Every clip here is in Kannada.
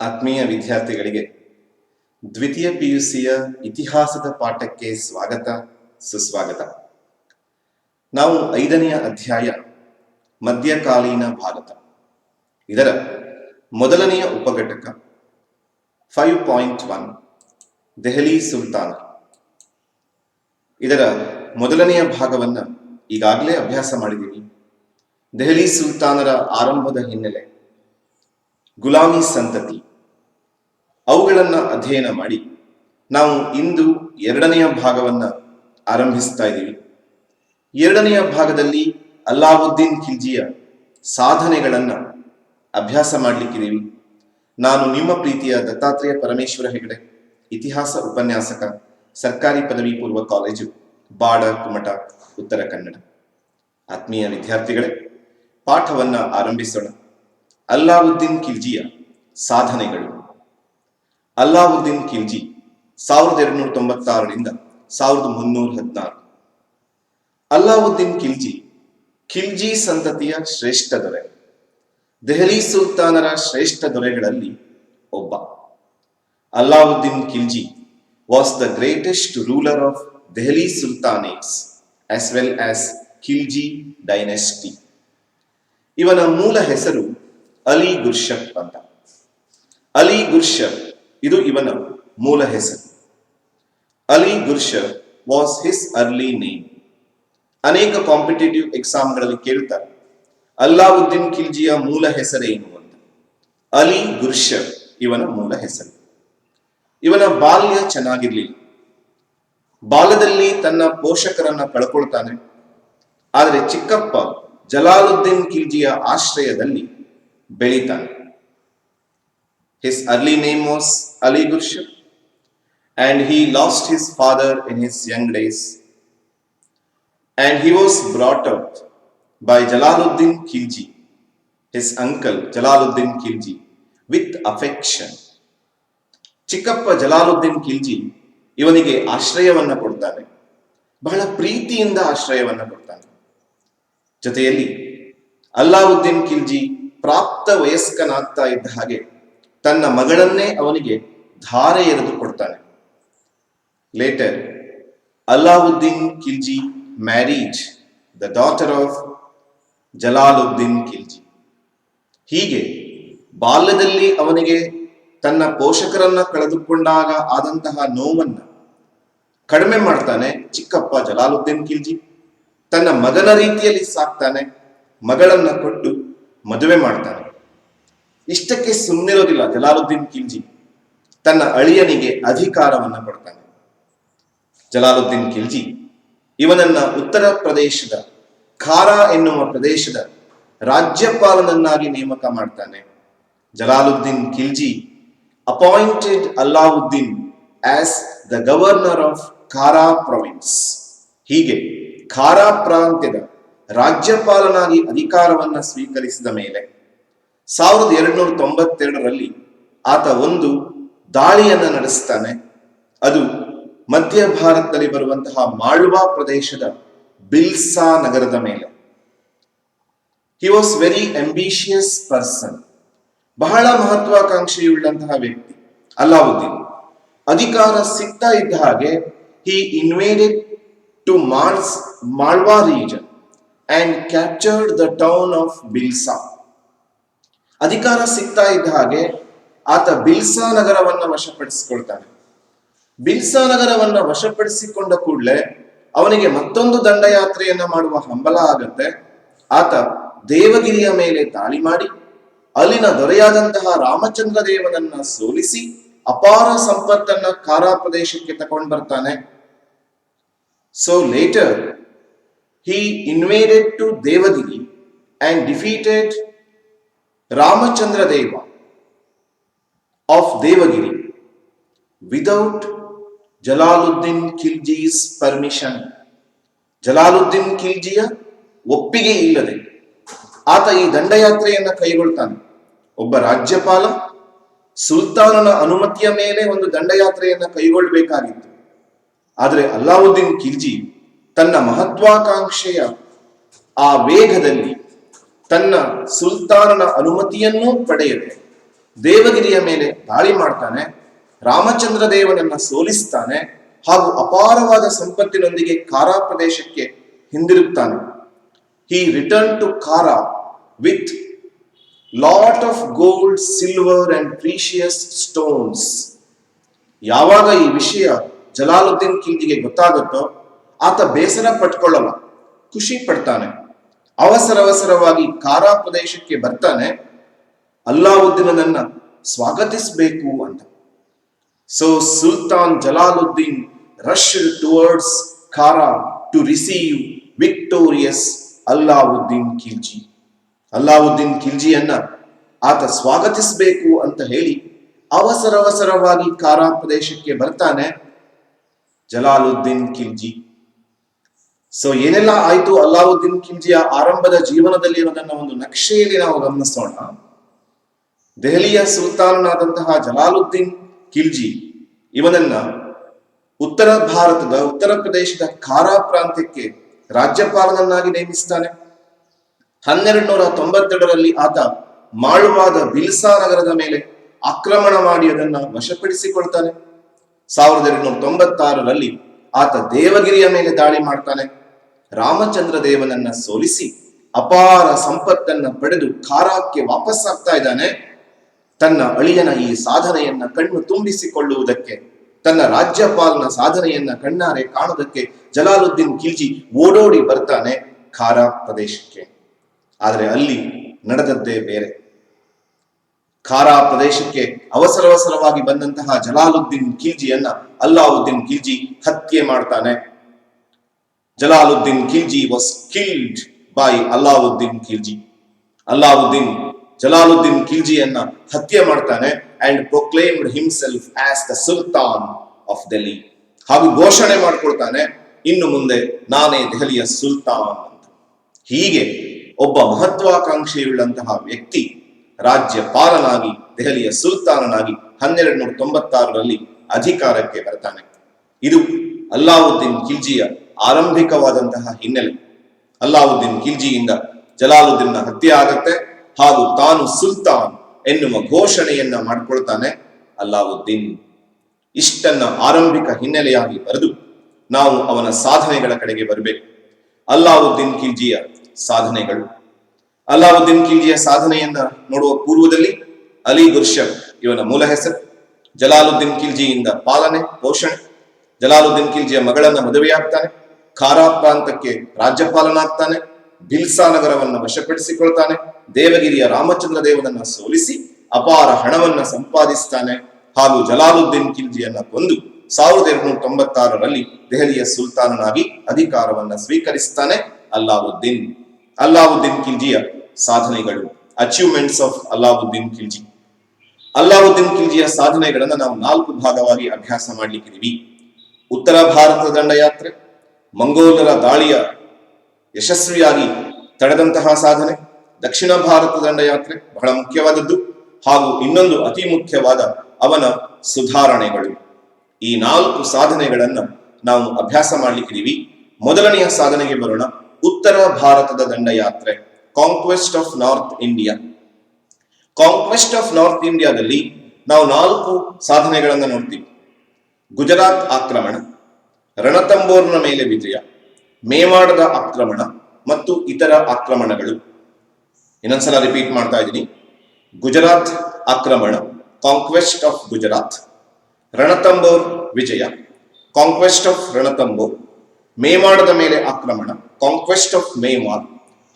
ಆತ್ಮೀಯ ವಿದ್ಯಾರ್ಥಿಗಳಿಗೆ ದ್ವಿತೀಯ ಪಿಯುಸಿಯ ಇತಿಹಾಸದ ಪಾಠಕ್ಕೆ ಸ್ವಾಗತ ಸುಸ್ವಾಗತ. ನಾವು 5ನೇ ಅಧ್ಯಾಯ ಮಧ್ಯಕಾಲೀನ ಭಾರತ, ಇದರ ಮೊದಲನೆಯ ಉಪಘಟಕ 5.1 ದೆಹಲಿ ಸುಲ್ತಾನ, ಇದರ ಮೊದಲನೆಯ ಭಾಗವನ್ನು ಈಗಾಗಲೇ ಅಭ್ಯಾಸ ಮಾಡಿದ್ದೀವಿ. ದೆಹಲಿ ಸುಲ್ತಾನರ ಆರಂಭದ ಹಿನ್ನೆಲೆ, ಗುಲಾಮಿ ಸಂತತಿ, ಅವುಗಳನ್ನು ಅಧ್ಯಯನ ಮಾಡಿ ನಾವು ಇಂದು 2ನೆಯ ಭಾಗವನ್ನು ಆರಂಭಿಸ್ತಾ ಇದ್ದೀವಿ. 2ನೆಯ ಭಾಗದಲ್ಲಿ ಅಲ್ಲಾವುದ್ದೀನ್ ಖಿಲ್ಜಿಯ ಸಾಧನೆಗಳನ್ನು ಅಭ್ಯಾಸ ಮಾಡಲಿಕ್ಕಿದ್ದೀವಿ. ನಾನು ನಿಮ್ಮ ಪ್ರೀತಿಯ ದತ್ತಾತ್ರೇಯ ಪರಮೇಶ್ವರ ಹೆಗಡೆ, ಇತಿಹಾಸ ಉಪನ್ಯಾಸಕ, ಸರ್ಕಾರಿ ಪದವಿ ಪೂರ್ವ ಕಾಲೇಜು, ಬಾಡ, ಕುಮಟ, ಉತ್ತರ ಕನ್ನಡ. ಆತ್ಮೀಯ ವಿದ್ಯಾರ್ಥಿಗಳೇ, ಪಾಠವನ್ನು ಆರಂಭಿಸೋಣ. ಅಲ್ಲಾವುದ್ದೀನ್ ಖಿಲ್ಜಿಯ ಸಾಧನೆಗಳು. ಅಲ್ಲಾವುದ್ದೀನ್ ಖಿಲ್ಜಿ 1296ರಿಂದ 1316. ಅಲ್ಲಾವುದ್ದೀನ್ ಖಿಲ್ಜಿ ಖಿಲ್ಜಿ ಸಂತತಿಯ ಶ್ರೇಷ್ಠ ದೊರೆ, ದೆಹಲಿ ಸುಲ್ತಾನರ ಶ್ರೇಷ್ಠ ದೊರೆಗಳಲ್ಲಿ ಒಬ್ಬ. Alauddin Khilji was the greatest ruler of Delhi ಸುಲ್ತಾನೇಟ್ಸ್ as well as Khilji dynasty. ಇವನ ಮೂಲ ಹೆಸರು ಅಲಿ ಗುರ್ಷಪ್ ಅಂತ. ಅಲಿ ಗುರ್ಷಪ್ ಇದು ಇವನ ಮೂಲ ಹೆಸರು. Ali Gurshasp was his early name. ಅನೇಕ ಕಾಂಪಿಟೇಟಿವ್ ಎಕ್ಸಾಮ್ಗಳಲ್ಲಿ ಕೇಳುತ್ತಾರೆ, ಅಲ್ಲಾವುದ್ದೀನ್ ಖಿಲ್ಜಿಯ ಮೂಲ ಹೆಸರೇನು ಅಂತ. ಅಲಿ ಗುರ್ಷಪ್ ಇವನ ಮೂಲ ಹೆಸರು. ಇವನ ಬಾಲ್ಯ ಚೆನ್ನಾಗಿರ್ಲಿಲ್ಲ. ಬಾಲ್ಯದಲ್ಲಿ ತನ್ನ ಪೋಷಕರನ್ನ ಕಳ್ಕೊಳ್ತಾನೆ. ಆದರೆ ಚಿಕ್ಕಪ್ಪ ಜಲಾಲುದ್ದೀನ್ ಖಿಲ್ಜಿಯ ಆಶ್ರಯದಲ್ಲಿ ಬೆಳೀತಾನೆ. His early name was Ali Gurshap, and he lost his father in his young days, and he was brought up by Jalaluddin Khilji, his uncle Jalaluddin Khilji, with affection. ಚಿಕ್ಕಪ್ಪ ಜಲಾಲುದ್ದೀನ್ ಖಿಲ್ಜಿ ಇವನಿಗೆ ಆಶ್ರಯವನ್ನ ಕೊಡ್ತಾನೆ, ಬಹಳ ಪ್ರೀತಿಯಿಂದ ಆಶ್ರಯವನ್ನ ಕೊಡ್ತಾನೆ. ಜೊತೆಯಲ್ಲಿ ಅಲ್ಲಾವುದ್ದೀನ್ ಖಿಲ್ಜಿ ಪ್ರಾಪ್ತ ವಯಸ್ಕನಾಗ್ತಾ ಇದ್ದ ಹಾಗೆ ತನ್ನ ಮಗಳನ್ನೇ ಅವನಿಗೆ ಧಾರೆ ಎರೆದು ಕೊಡ್ತಾನೆ. Later Alauddin Khilji married the daughter of Jalaluddin Khilji. ಹೀಗೆ ಬಾಲ್ಯದಲ್ಲಿ ಅವನಿಗೆ ತನ್ನ ಪೋಷಕರನ್ನ ಕಳೆದುಕೊಂಡಾಗ ಆದಂತಹ ನೋವನ್ನ ಕಡಿಮೆ ಮಾಡ್ತಾನೆ ಚಿಕ್ಕಪ್ಪ ಜಲಾಲುದ್ದೀನ್ ಖಿಲ್ಜಿ. ತನ್ನ ಮಗನ ರೀತಿಯಲ್ಲಿ ಸಾಕ್ತಾನೆ, ಮಗಳನ್ನ ಕೊಟ್ಟು ಮದುವೆ ಮಾಡ್ತಾನೆ. ಇಷ್ಟಕ್ಕೆ ಸುಮ್ಮನಿರೋದಿಲ್ಲ ಜಲಾಲುದ್ದೀನ್ ಖಿಲ್ಜಿ, ತನ್ನ ಅಳಿಯನಿಗೆ ಅಧಿಕಾರವನ್ನ ಕೊಡ್ತಾನೆ. ಜಲಾಲುದ್ದೀನ್ ಖಿಲ್ಜಿ ಇವನನ್ನ ಉತ್ತರ ಪ್ರದೇಶದ ಖಾರಾ ಎನ್ನುವ ಪ್ರದೇಶದ ರಾಜ್ಯಪಾಲನನ್ನಾಗಿ ನೇಮಕ ಮಾಡ್ತಾನೆ. Jalaluddin Khilji appointed Alauddin as the governor of Kara province. ಹೀಗೆ ಖಾರಾ ಪ್ರಾಂತ್ಯದ ರಾಜ್ಯಪಾಲನಾಗಿ ಅಧಿಕಾರವನ್ನ ಸ್ವೀಕರಿಸಿದ ಮೇಲೆ 1292ರಲ್ಲಿ ಆತ ಒಂದು ದಾಳಿಯನ್ನ ನಡೆಸ್ತಾನೆ. ಅದು ಮಧ್ಯ ಭಾರತದಲ್ಲಿ ಬರುವಂತಹ ಮಾಳ್ವಾ ಪ್ರದೇಶದ ಬಿಲ್ಸಾ ನಗರದ ಮೇಲೆ. He was very ambitious person, ಬಹಳ ಮಹತ್ವಾಕಾಂಕ್ಷೆಯುಳ್ಳಂತಹ ವ್ಯಕ್ತಿ ಅಲ್ಲಾವುದ್ದೀನ್. ಅಧಿಕಾರ ಸಿಗ್ತಾ ಇದ್ದ ಹಾಗೆ he invaded to Malwa region and captured the town of Bilsa. ಅಧಿಕಾರ ಸಿಗ್ತಾ ಇದ್ದ ಹಾಗೆ ಆತ ಬಿಲ್ಸಾ ನಗರವನ್ನ ವಶಪಡಿಸಿಕೊಳ್ತಾನೆ. ಬಿಲ್ಸಾ ನಗರವನ್ನ ವಶಪಡಿಸಿಕೊಂಡ ಕೂಡಲೇ ಅವನಿಗೆ ಮತ್ತೊಂದು ದಂಡಯಾತ್ರೆಯನ್ನ ಮಾಡುವ ಹಂಬಲ ಆಗತ್ತೆ. ಆತ ದೇವಗಿರಿಯ ಮೇಲೆ ದಾಳಿ ಮಾಡಿ ಅಲ್ಲಿನ ದೊರೆಯಾದಂತಹ ರಾಮಚಂದ್ರ ದೇವನನ್ನ ಸೋಲಿಸಿ ಅಪಾರ ಸಂಪತ್ತನ್ನ ಖಾರಾ ಪ್ರದೇಶಕ್ಕೆ ತಗೊಂಡು ಬರ್ತಾನೆ. So litre he invaded to Devagiri and defeated Ramachandra Deva of Devagiri without Jalaluddin Khilji's permission. Jalaluddin ಖಿಲ್ಜಿಯ ಒಪ್ಪಿಗೆ ಇಲ್ಲದೆ ಆತ ಈ ದಂಡಯಾತ್ರೆಯನ್ನ ಕೈಗೊಳ್ತಾನೆ. ಒಬ್ಬ ರಾಜ್ಯಪಾಲ ಸುಲ್ತಾನನ ಅನುಮತಿಯ ಮೇಲೆ ಒಂದು ದಂಡಯಾತ್ರೆಯನ್ನ ಕೈಗೊಳ್ಳಬೇಕಾಗಿತ್ತು. ಆದರೆ ಅಲ್ಲಾವುದ್ದೀನ್ ಖಿಲ್ಜಿ ತನ್ನ ಮಹತ್ವಾಕಾಂಕ್ಷೆಯ ಆ ವೇಗದಲ್ಲಿ ತನ್ನ ಸುಲ್ತಾನನ ಅನುಮತಿಯನ್ನೂ ಪಡೆಯದೆ ದೇವಗಿರಿಯ ಮೇಲೆ ದಾಳಿ ಮಾಡ್ತಾನೆ, ರಾಮಚಂದ್ರ ದೇವನನ್ನ ಸೋಲಿಸ್ತಾನೆ, ಹಾಗೂ ಅಪಾರವಾದ ಸಂಪತ್ತಿನೊಂದಿಗೆ ಕಾರಾ ಪ್ರದೇಶಕ್ಕೆ ಹಿಂದಿರುಗ್ತಾನೆ. He return to Kara with lot of gold, silver and precious stones. ಯಾವಾಗ ಈ ವಿಷಯ ಜಲಾಲುದ್ದೀನ್ ಖಿಲ್ಜಿಗೆ ಗೊತ್ತಾಗುತ್ತೋ ಆತ ಬೇಸರ ಪಟ್ಕೊಳ್ಳಲ್ಲ, ಖುಷಿ ಪಡ್ತಾನೆ. ಅವಸರವಾಗಿ ಕಾರಾ ಪ್ರದೇಶಕ್ಕೆ ಬರ್ತಾನೆ, ಅಲ್ಲಾವುದ್ದೀನನ್ನ ಸ್ವಾಗತಿಸಬೇಕು ಅಂತ. So sultan Jalaluddin rushed towards Kara to receive victorious Alauddin Khilji. Alauddin ಖಿಲ್ಜಿಯನ್ನ ಆತ ಸ್ವಾಗತಿಸಬೇಕು ಅಂತ ಹೇಳಿ ಅವಸರವಾಗಿ ಕಾರಾ ಪ್ರದೇಶಕ್ಕೆ ಬರ್ತಾನೆ ಜಲಾಲುದ್ದೀನ್ ಖಿಲ್ಜಿ. ಸೊ ಏನೆಲ್ಲ ಆಯ್ತು ಅಲ್ಲಾವುದ್ದೀನ್ ಖಿಲ್ಜಿಯ ಆರಂಭದ ಜೀವನದಲ್ಲಿ ಅನ್ನೋದನ್ನ ಒಂದು ನಕ್ಷೆಯಲ್ಲಿ ನಾವು ಗಮನಿಸೋಣ. ದೆಹಲಿಯ ಸುಲ್ತಾನನಾದಂತಹ ಜಲಾಲುದ್ದೀನ್ ಖಿಲ್ಜಿ ಇವನನ್ನ ಉತ್ತರ ಭಾರತದ ಉತ್ತರ ಪ್ರದೇಶದ ಕಾರಾ ಪ್ರಾಂತ್ಯಕ್ಕೆ ರಾಜ್ಯಪಾಲನನ್ನಾಗಿ ನೇಮಿಸ್ತಾನೆ. 1292ರಲ್ಲಿ ಆತ ಮಾಳ್ವಾದ ಬಿಲ್ಸಾ ನಗರದ ಮೇಲೆ ಆಕ್ರಮಣ ಮಾಡಿ ಅದನ್ನ ವಶಪಡಿಸಿಕೊಳ್ತಾನೆ. 1296ರಲ್ಲಿ ಆತ ದೇವಗಿರಿಯ ಮೇಲೆ ದಾಳಿ ಮಾಡ್ತಾನೆ. ರಾಮಚಂದ್ರ ದೇವನನ್ನ ಸೋಲಿಸಿ ಅಪಾರ ಸಂಪತ್ತನ್ನ ಪಡೆದು ಕಾರಾಕ್ಕೆ ವಾಪಸ್ ಆಗ್ತಾ ಇದ್ದಾನೆ. ತನ್ನ ಅಳಿಯನ ಈ ಸಾಧನೆಯನ್ನ ಕಣ್ಣು ತುಂಬಿಸಿಕೊಳ್ಳುವುದಕ್ಕೆ, ತನ್ನ ರಾಜ್ಯಪಾಲನ ಸಾಧನೆಯನ್ನ ಕಣ್ಣಾರೆ ಕಾಣುವುದಕ್ಕೆ ಜಲಾಲುದ್ದೀನ್ ಖಿಲ್ಜಿ ಓಡೋಡಿ ಬರ್ತಾನೆ ಕಾರಾ ಪ್ರದೇಶಕ್ಕೆ. ಆದರೆ ಅಲ್ಲಿ ನಡೆದದ್ದೇ ಬೇರೆ. ಕಾರಾ ಪ್ರದೇಶಕ್ಕೆ ಅವಸರವಾಗಿ ಬಂದಂತಹ ಜಲಾಲುದ್ದೀನ್ ಖಿಲ್ಜಿಯನ್ನ ಅಲ್ಲಾವುದ್ದೀನ್ ಖಿಲ್ಜಿ ಹತ್ಯೆ ಮಾಡ್ತಾನೆ. Jalaluddin Khilji was killed by Alauddin Khilji. Alauddin Jalaluddin ಖಿಲ್ಜಿಯನ್ನ ಹತ್ಯೆ ಮಾಡ್ತಾನೆ and proclaimed himself as the sultan of Delhi. ಹಾಗೂ ಘೋಷಣೆ ಮಾಡ್ಕೊಳ್ತಾನೆ, ಇನ್ನು ಮುಂದೆ ನಾನೇ ದೆಹಲಿಯ ಸುಲ್ತಾನ್ ಅಂತ. ಹೀಗೆ ಒಬ್ಬ ಮಹತ್ವಾಕಾಂಕ್ಷೆಯುಳ್ಳಂತಹ ವ್ಯಕ್ತಿ ರಾಜ್ಯಪಾಲನಾಗಿ, ದೆಹಲಿಯ ಸುಲ್ತಾನನಾಗಿ 1296ರಲ್ಲಿ ಅಧಿಕಾರಕ್ಕೆ ಬರ್ತಾನೆ. ಇದು ಅಲ್ಲಾವುದ್ದೀನ್ ಖಿಲ್ಜಿಯ ಆರಂಭಿಕವಾದಂತಹ ಹಿನ್ನೆಲೆ. ಅಲ್ಲಾವುದ್ದೀನ್ ಖಿಲ್ಜಿಯಿಂದ ಜಲಾಲುದ್ದೀನ್ನ ಹತ್ಯೆ ಆಗತ್ತೆ, ಹಾಗೂ ತಾನು ಸುಲ್ತಾನ್ ಎನ್ನುವ ಘೋಷಣೆಯನ್ನ ಮಾಡ್ಕೊಳ್ತಾನೆ ಅಲ್ಲಾವುದ್ದೀನ್. ಇಷ್ಟನ್ನ ಆರಂಭಿಕ ಹಿನ್ನೆಲೆಯಾಗಿ ಬರೆದು ನಾವು ಅವನ ಸಾಧನೆಗಳ ಕಡೆಗೆ ಬರಬೇಕು. ಅಲ್ಲಾವುದ್ದೀನ್ ಖಿಲ್ಜಿಯ ಸಾಧನೆಗಳು. ಅಲ್ಲಾವುದ್ದೀನ್ ಖಿಲ್ಜಿಯ ಸಾಧನೆಯನ್ನ ನೋಡುವ ಪೂರ್ವದಲ್ಲಿ ಅಲಿ ಗುರ್ಷದ್ ಇವನ ಮೂಲ ಹೆಸರು. ಜಲಾಲುದ್ದೀನ್ ಖಿಲ್ಜಿಯಿಂದ ಪಾಲನೆ ಪೋಷಣೆ. ಜಲಾಲುದ್ದೀನ್ ಖಿಲ್ಜಿಯ ಮಗಳನ್ನ ಮದುವೆಯಾಗ್ತಾನೆ, ಕಾರಾ ಪ್ರಾಂತಕ್ಕೆ ರಾಜ್ಯಪಾಲನಾಗ್ತಾನೆ, ಬಿಲ್ಸಾ ನಗರವನ್ನ ವಶಪಡಿಸಿಕೊಳ್ತಾನೆ, ದೇವಗಿರಿಯ ರಾಮಚಂದ್ರ ದೇವನನ್ನ ಸೋಲಿಸಿ ಅಪಾರ ಹಣವನ್ನ ಸಂಪಾದಿಸ್ತಾನೆ, ಹಾಗೂ ಜಲಾಲುದ್ದೀನ್ ಖಿಲ್ಜಿಯನ್ನ ಕೊಂದು 1296ರಲ್ಲಿ ದೆಹಲಿಯ ಸುಲ್ತಾನನಾಗಿ ಅಧಿಕಾರವನ್ನ ಸ್ವೀಕರಿಸ್ತಾನೆ ಅಲ್ಲಾವುದ್ದೀನ್. ಅಲ್ಲಾವುದ್ದೀನ್ ಖಿಲ್ಜಿಯ ಸಾಧನೆಗಳು, ಅಚೀವ್ಮೆಂಟ್ಸ್ ಆಫ್ ಅಲ್ಲಾವುದ್ದೀನ್ ಖಿಲ್ಜಿ. ಅಲ್ಲಾವುದ್ದೀನ್ ಖಿಲ್ಜಿಯ ಸಾಧನೆಗಳನ್ನ ನಾವು 4 ಭಾಗವಾಗಿ ಅಭ್ಯಾಸ ಮಾಡ್ಲಿಕ್ಕಿದೀವಿ. ಉತ್ತರ ಭಾರತದ ದಂಡಯಾತ್ರೆ, ಮಂಗೋಲರ ದಾಳಿಯ ಯಶಸ್ವಿಯಾಗಿ ತಡೆದಂತಹ ಸಾಧನೆ, ದಕ್ಷಿಣ ಭಾರತದ ದಂಡಯಾತ್ರೆ ಬಹಳ ಮುಖ್ಯವಾದದ್ದು, ಹಾಗೂ ಇನ್ನೊಂದು ಅತಿ ಮುಖ್ಯವಾದ ಅವನ ಸುಧಾರಣೆಗಳು. ಈ 4 ಸಾಧನೆಗಳನ್ನ ನಾವು ಅಭ್ಯಾಸ ಮಾಡ್ಲಿಕ್ಕಿದೀವಿ. ಮೊದಲನೆಯ ಸಾಧನೆಗೆ ಬರೋಣ. ಉತ್ತರ ಭಾರತದ ದಂಡಯಾತ್ರೆ, conquest of north India. Conquest of north ಇಂಡಿಯಾದಲ್ಲಿ ನಾವು 4 ಸಾಧನೆಗಳನ್ನ ನೋಡ್ತೀವಿ. ಗುಜರಾತ್ ಆಕ್ರಮಣ, ರಣತಂಬೋರ್ನ ಮೇಲೆ ವಿಜಯ, ಮೇವಾಡದ ಆಕ್ರಮಣ ಮತ್ತು ಇತರ ಆಕ್ರಮಣಗಳು. ಇನ್ನೊಂದ್ಸಲ ರಿಪೀಟ್ ಮಾಡ್ತಾ ಇದ್ದೀನಿ. ಗುಜರಾತ್ ಆಕ್ರಮಣ, ಕಾಂಕ್ವೆಸ್ಟ್ ಆಫ್ ಗುಜರಾತ್, ರಣತಂಬೋರ್ ವಿಜಯ, ಕಾಂಕ್ವೆಸ್ಟ್ ಆಫ್ ರಣತಂಬೋರ್, ಮೇವಾಡದ ಮೇಲೆ ಆಕ್ರಮಣ, ಕಾಂಕ್ವೆಸ್ಟ್ ಆಫ್ ಮೇವಾರ್,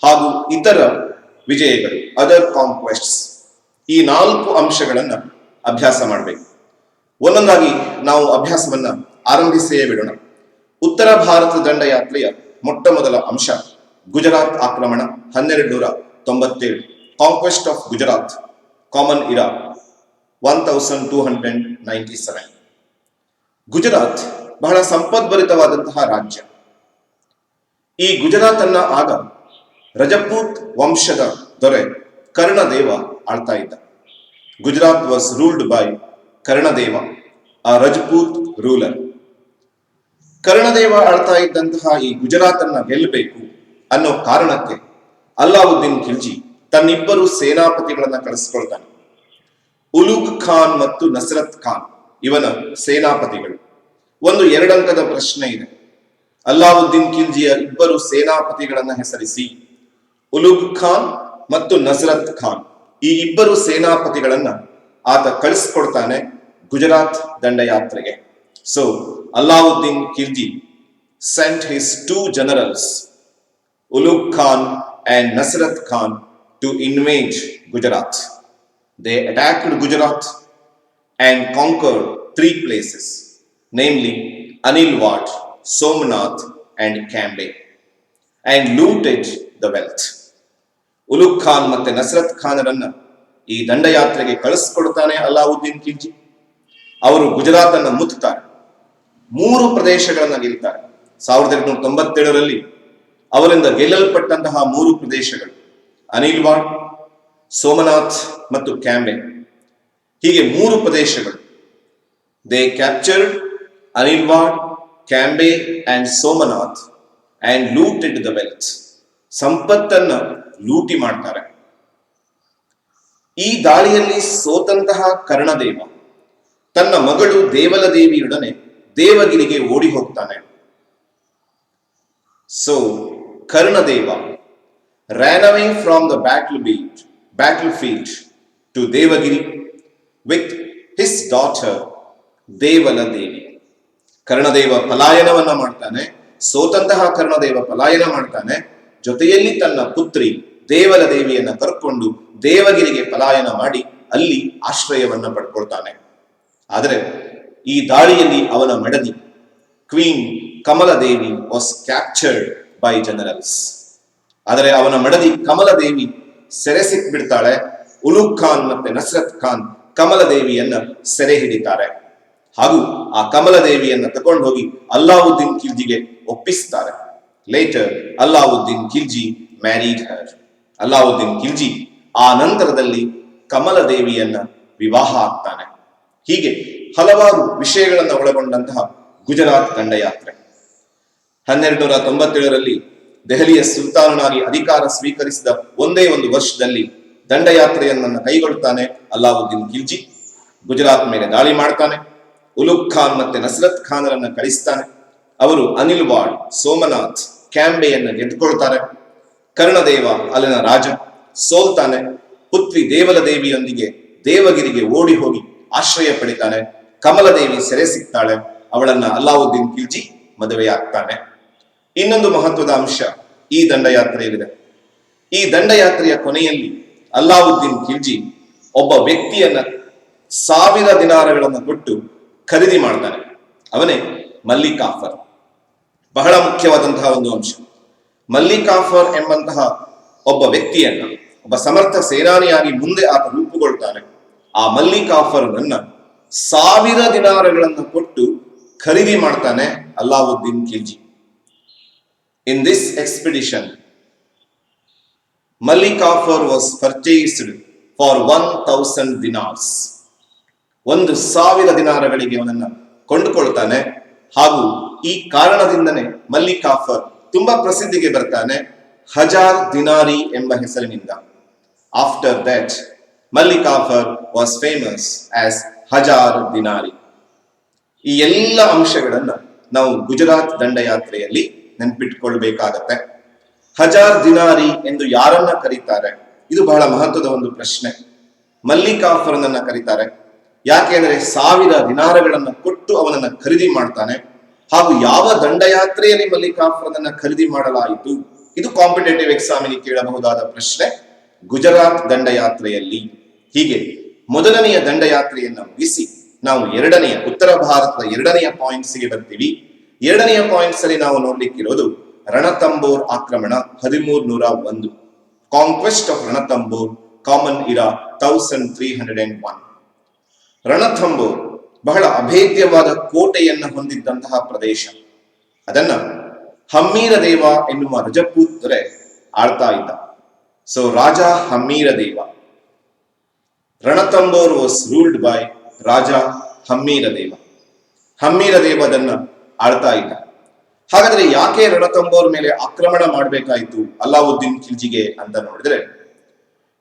ಹಾಗೂ ಇತರ ವಿಜಯಗಳು, ಅದರ್ ಕಾಂಕ್ವೆಸ್ಟ್ಸ್. ಈ 4 ಅಂಶಗಳನ್ನ ಅಭ್ಯಾಸ ಮಾಡಬೇಕು. ಒಂದೊಂದಾಗಿ ನಾವು ಅಭ್ಯಾಸವನ್ನ ಆರಂಭಿಸಿಯೇ ಬಿಡೋಣ. ಉತ್ತರ ಭಾರತ ದಂಡಯಾತ್ರೆಯ ಮೊಟ್ಟ ಮೊದಲ ಅಂಶ ಗುಜರಾತ್ ಆಕ್ರಮಣ 1297, ಕಾಂಕ್ವೆಸ್ಟ್ ಆಫ್ ಗುಜರಾತ್, ಕಾಮನ್ ಇರಾ 1297. ಗುಜರಾತ್ ಬಹಳ ಸಂಪದ್ಭರಿತವಾದಂತಹ ರಾಜ್ಯ. ಈ ಗುಜರಾತ್ ಅನ್ನ ಆಗ ರಜಪೂತ್ ವಂಶದ ದೊರೆ ಕರ್ಣದೇವ ಆಳ್ತಾ ಇದ್ದ. Gujarat was ruled by Karnadeva, ಆ ರಜಪೂತ್ ರೂಲರ್. ಕರ್ಣದೇವ ಆಳ್ತಾ ಇದ್ದಂತಹ ಈ ಗುಜರಾತ್ ಅನ್ನ ಗೆಲ್ಲಬೇಕು ಅನ್ನೋ ಕಾರಣಕ್ಕೆ ಅಲ್ಲಾವುದ್ದೀನ್ ಖಿಲ್ಜಿ ತನ್ನಿಬ್ಬರು ಸೇನಾಪತಿಗಳನ್ನ ಕಳಿಸ್ಕೊಳ್ತಾನೆ. ಉಲುಗ್ ಖಾನ್ ಮತ್ತು ನಸರತ್ ಖಾನ್ ಇವನ ಸೇನಾಪತಿಗಳು. ಒಂದು 2 ಅಂಕದ ಪ್ರಶ್ನೆ ಇದೆ. ಅಲ್ಲಾವುದ್ದೀನ್ ಖಿಲ್ಜಿಯ ಇಬ್ಬರು ಸೇನಾಪತಿಗಳನ್ನ ಹೆಸರಿಸಿ. ಉಲುಗ್ ಖಾನ್ ಮತ್ತು ನಸರತ್ ಖಾನ್ ಈ ಇಬ್ಬರು ಸೇನಾಪತಿಗಳನ್ನ ಆತ ಕಳಿಸ್ಕೊಡ್ತಾನೆ ಗುಜರಾತ್ ದಂಡಯಾತ್ರೆಗೆ. So Alauddin Khilji sent his 2 generals, Ulugh Khan and Nasrat Khan, to invade Gujarat. They attacked Gujarat and conquered 3 places, namely Anilwad, Somnath and Cambay, and looted the wealth. Ulugh Khan ಮತ್ತೆ ನಸರತ್ ಖಾನರನ್ನ ಈ ದಂಡಯಾತ್ರೆಗೆ ಕಳಿಸ್ಕೊಡ್ತಾನೆ ಅಲ್ಲಾವುದ್ದೀನ್ ಖಿಲ್ಜಿ. ಅವರು ಗುಜರಾತ್ ಅನ್ನ ಮುತ್ತಾರೆ, 3 ಪ್ರದೇಶಗಳನ್ನ ಗೆಲ್ತಾರೆ. 1297ರಲ್ಲಿ ಅವರಿಂದ ಗೆಲ್ಲಲ್ಪಟ್ಟಂತಹ 3 ಪ್ರದೇಶಗಳು ಅನಿಲ್ವಾಡ್, ಸೋಮನಾಥ್ ಮತ್ತು ಕ್ಯಾಂಬೆ. ಹೀಗೆ 3 ಪ್ರದೇಶಗಳು. They captured Anhilwad, Cambay and Somnath and looted the wealth. ಸಂಪತ್ತನ್ನ ಲೂಟಿ ಮಾಡ್ತಾರೆ. ಈ ದಾಳಿಯಲ್ಲಿ ಸೋತಂತಹ ಕರ್ಣದೇವ ತನ್ನ ಮಗಳು ದೇವಲದೇವಿಯೊಡನೆ ದೇವಗಿರಿಗೆ ಓಡಿ ಹೋಗ್ತಾನೆ. So Karnadeva ran away from the battlefield to Devagiri with his daughter ದೇವಲದೇವಿ. Karnadeva ಪಲಾಯನವನ್ನ ಮಾಡ್ತಾನೆ. ಸೋತಂತಹ ಕರ್ಣದೇವ ಪಲಾಯನ ಮಾಡ್ತಾನೆ. ಜೊತೆಯಲ್ಲಿ ತನ್ನ ಪುತ್ರಿ ದೇವಲದೇವಿಯನ್ನ ಕರ್ಕೊಂಡು ದೇವಗಿರಿಗೆ ಪಲಾಯನ ಮಾಡಿ ಅಲ್ಲಿ ಆಶ್ರಯವನ್ನ ಪಡ್ಕೊಳ್ತಾನೆ. ಆದರೆ ಈ ದಾಳಿಯಲ್ಲಿ ಅವನ ಮಡದಿ queen Kamaladevi was captured by generals. ಆದರೆ ಅವನ ಮಡದಿ ಕಮಲದೇವಿ ಸೆರೆ ಸಿಕ್ಬಿಡ್ತಾಳೆ. ಉಲುಗ್ ಖಾನ್ ಮತ್ತೆ ನಸರತ್ ಖಾನ್ ಕಮಲದೇವಿಯನ್ನ ಸೆರೆ ಹಿಡಿತಾರೆ ಹಾಗೂ ಆ ಕಮಲದೇವಿಯನ್ನ ತಗೊಂಡು ಹೋಗಿ ಅಲ್ಲಾವುದ್ದೀನ್ ಖಿಲ್ಜಿಗೆ ಒಪ್ಪಿಸ್ತಾರೆ. ಲೇಟರ್ ಅಲ್ಲಾವುದ್ದೀನ್ ಖಿಲ್ಜಿ ಮ್ಯಾರಿಡ್ ಹರ್. ಅಲ್ಲಾವುದ್ದೀನ್ ಖಿಲ್ಜಿ ಆ ನಂತರದಲ್ಲಿ ಕಮಲದೇವಿಯನ್ನ ವಿವಾಹ ಆಗ್ತಾನೆ. ಹೀಗೆ ಹಲವಾರು ವಿಷಯಗಳನ್ನು ಒಳಗೊಂಡಂತಹ ಗುಜರಾತ್ ದಂಡಯಾತ್ರೆ. 1297ರಲ್ಲಿ ದೆಹಲಿಯ ಸುಲ್ತಾನನಾಗಿ ಅಧಿಕಾರ ಸ್ವೀಕರಿಸಿದ ಒಂದೇ ಒಂದು ವರ್ಷದಲ್ಲಿ ದಂಡಯಾತ್ರೆಯನ್ನ ಕೈಗೊಳ್ತಾನೆ ಅಲ್ಲಾವುದ್ದೀನ್ ಖಿಲ್ಜಿ. ಗುಜರಾತ್ ಮೇಲೆ ದಾಳಿ ಮಾಡ್ತಾನೆ. ಉಲುಗ್ ಖಾನ್ ಮತ್ತೆ ನಸರತ್ ಖಾನರನ್ನ ಕಳಿಸ್ತಾನೆ. ಅವರು ಅನಿಲ್ವಾಡ್, ಸೋಮನಾಥ್, ಕ್ಯಾಂಬೆಯನ್ನ ಗೆದ್ದುಕೊಳ್ತಾರೆ. ಕರ್ಣದೇವ ಅಲ್ಲಿನ ರಾಜ ಸೋಲ್ತಾನೆ. ಪುತ್ರಿ ದೇವಲದೇವಿಯೊಂದಿಗೆ ದೇವಗಿರಿಗೆ ಓಡಿ ಹೋಗಿ ಆಶ್ರಯ ಪಡಿತಾನೆ. ಕಮಲದೇವಿ ಸೆರೆ ಸಿಗ್ತಾಳೆ. ಅವಳನ್ನ ಅಲ್ಲಾವುದ್ದೀನ್ ಖಿಲ್ಜಿ ಮದುವೆಯಾಗ್ತಾನೆ. ಇನ್ನೊಂದು ಮಹತ್ವದ ಅಂಶ ಈ ದಂಡಯಾತ್ರೆಯಲ್ಲಿದೆ. ಈ ದಂಡಯಾತ್ರೆಯ ಕೊನೆಯಲ್ಲಿ ಅಲ್ಲಾವುದ್ದೀನ್ ಖಿಲ್ಜಿ ಒಬ್ಬ ವ್ಯಕ್ತಿಯನ್ನ 1000 ದಿನಾರಗಳನ್ನು ಕೊಟ್ಟು ಖರೀದಿ ಮಾಡ್ತಾನೆ. ಅವನೇ ಮಲ್ಲಿಕಾಫರ್. ಬಹಳ ಮುಖ್ಯವಾದಂತಹ ಒಂದು ಅಂಶ. ಮಲ್ಲಿಕಾಫರ್ ಎಂಬಂತಹ ಒಬ್ಬ ವ್ಯಕ್ತಿಯನ್ನ, ಒಬ್ಬ ಸಮರ್ಥ ಸೇನಾನಿಯಾಗಿ ಮುಂದೆ ಆತ ರೂಪುಗೊಳ್ತಾನೆ. ಆ ಮಲ್ಲಿಕಾಫರ್ನನ್ನ 1000 ದಿನಾರಗಳನ್ನು ಕೊಟ್ಟು ಖರೀದಿ ಮಾಡ್ತಾನೆ Alauddin Khilji. In this expedition Malik Kafur was purchased for 1000 dinars. 1000 ದಿನಾರಗಳಿಗೆ ಅವನನ್ನ ಕೊಂಡುಕೊಳ್ತಾನೆ. ಹಾಗೂ ಈ ಕಾರಣದಿಂದನೇ ಮಲ್ಲಿಕಾಫರ್ ತುಂಬಾ ಪ್ರಸಿದ್ಧಿಗೆ ಬರ್ತಾನೆ, ಹಜಾರ್ ದಿನಾರಿ ಎಂಬ ಹೆಸರಿನಿಂದ. After that Malik Kafur was famous as ಹಜಾರ್ ದಿನಾರಿ. ಈ ಎಲ್ಲ ಅಂಶಗಳನ್ನ ನಾವು ಗುಜರಾತ್ ದಂಡಯಾತ್ರೆಯಲ್ಲಿ ನೆನ್ಪಿಟ್ಕೊಳ್ಬೇಕಾಗತ್ತೆ. ಹಜಾರ್ ದಿನಾರಿ ಎಂದು ಯಾರನ್ನ ಕರೀತಾರೆ? ಇದು ಬಹಳ ಮಹತ್ವದ ಒಂದು ಪ್ರಶ್ನೆ. ಮಲ್ಲಿಕಾಫರ್ನನ್ನ ಕರೀತಾರೆ ಯಾಕೆಂದ್ರೆ 1000 ದಿನಾರಗಳನ್ನ ಕೊಟ್ಟು ಅವನನ್ನ ಖರೀದಿ ಮಾಡ್ತಾನೆ. ಹಾಗೂ ಯಾವ ದಂಡಯಾತ್ರೆಯಲ್ಲಿ ಮಲ್ಲಿಕಾಫರ್ನನ್ನ ಖರೀದಿ ಮಾಡಲಾಯಿತು? ಇದು ಕಾಂಪಿಟೇಟಿವ್ ಎಕ್ಸಾಮಿಗೆ ಕೇಳಬಹುದಾದ ಪ್ರಶ್ನೆ. ಗುಜರಾತ್ ದಂಡಯಾತ್ರೆಯಲ್ಲಿ. ಹೀಗೆ ಮೊದಲನೆಯ ದಂಡಯಾತ್ರೆಯನ್ನ ಮುಗಿಸಿ ನಾವು ಉತ್ತರ ಭಾರತದ 2ನೆಯ ಪಾಯಿಂಟ್ಸ್ಗೆ ಬರ್ತೀವಿ. 2ನೆಯ ಪಾಯಿಂಟ್ಸ್ ಅಲ್ಲಿ ನಾವು ನೋಡ್ಲಿಕ್ಕಿರೋದು ರಣತಂಬೋರ್ ಆಕ್ರಮಣ 1301. ಕಾಂಕ್ವೆಸ್ಟ್ ಆಫ್ ರಣತಂಬೋರ್, ಕಾಮನ್ ಇರಾ 1301. ರಣತಂಬೋರ್ ಬಹಳ ಅಭೇದ್ಯವಾದ ಕೋಟೆಯನ್ನ ಹೊಂದಿದ್ದಂತಹ ಪ್ರದೇಶ. ಅದನ್ನ ಹಮ್ಮೀರ ದೇವ ಎನ್ನುವ ರಜಪೂತ್ ದೊರೆ ಆಳ್ತಾ ಇದ್ದ. ಸೊ ರಾಜ ಹಮ್ಮೀರ ದೇವ. ರಣತಂಬೋರ್ ವಾಸ್ ರೂಲ್ಡ್ ಬೈ ರಾಜ ಹಮ್ಮೀರ ದೇವ. ಹಮ್ಮೀರ ದೇವ ಅದನ್ನ ಆಳ್ತಾ ಇದ್ದ. ಹಾಗಾದ್ರೆ ಯಾಕೆ ರಣತಂಬೋರ್ ಮೇಲೆ ಆಕ್ರಮಣ ಮಾಡಬೇಕಾಯಿತು ಅಲ್ಲಾವುದ್ದೀನ್ ಖಿಲ್ಜಿಗೆ ಅಂತ ನೋಡಿದ್ರೆ,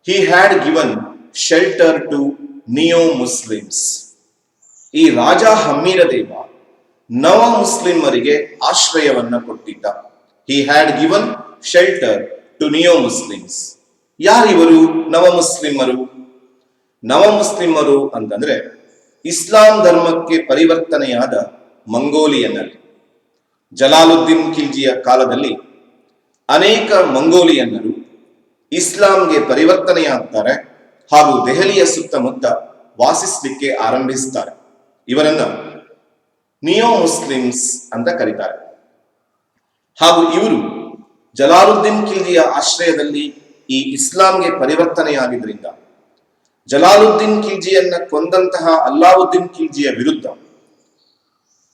he had given shelter to neo Muslims. ಈ ರಾಜ ಹಮ್ಮೀರ ದೇವ ನವ ಮುಸ್ಲಿಮರಿಗೆ ಆಶ್ರಯವನ್ನ ಕೊಟ್ಟಿದ್ದ. He had given shelter to neo Muslims. ಯಾರಿವರು ನವ ಮುಸ್ಲಿಮರು? ನವ ಮುಸ್ಲಿಮರು ಅಂತಂದ್ರೆ ಇಸ್ಲಾಂ ಧರ್ಮಕ್ಕೆ ಪರಿವರ್ತನೆಯಾದ ಮಂಗೋಲಿಯನ್ನರು. ಜಲಾಲುದ್ದೀನ್ ಖಿಲ್ಜಿಯ ಕಾಲದಲ್ಲಿ ಅನೇಕ ಮಂಗೋಲಿಯನ್ನರು ಇಸ್ಲಾಂಗೆ ಪರಿವರ್ತನೆಯಾಗ್ತಾರೆ ಹಾಗೂ ದೆಹಲಿಯ ಸುತ್ತಮುತ್ತ ವಾಸಿಸಲಿಕ್ಕೆ ಆರಂಭಿಸುತ್ತಾರೆ. ಇವರನ್ನ ನಿಯೋ ಮುಸ್ಲಿಮ್ಸ್ ಅಂತ ಕರೀತಾರೆ. ಹಾಗೂ ಇವರು ಜಲಾಲುದ್ದೀನ್ ಖಿಲ್ಜಿಯ ಆಶ್ರಯದಲ್ಲಿ ಈ ಇಸ್ಲಾಂಗೆ ಪರಿವರ್ತನೆಯಾಗಿದ್ದರಿಂದ ಜಲಾಲುದ್ದೀನ್ ಖಿಲ್ಜಿಯನ್ನ ಕೊಂದಂತಹ ಅಲ್ಲಾವುದ್ದೀನ್ ಖಿಲ್ಜಿಯ ವಿರುದ್ಧ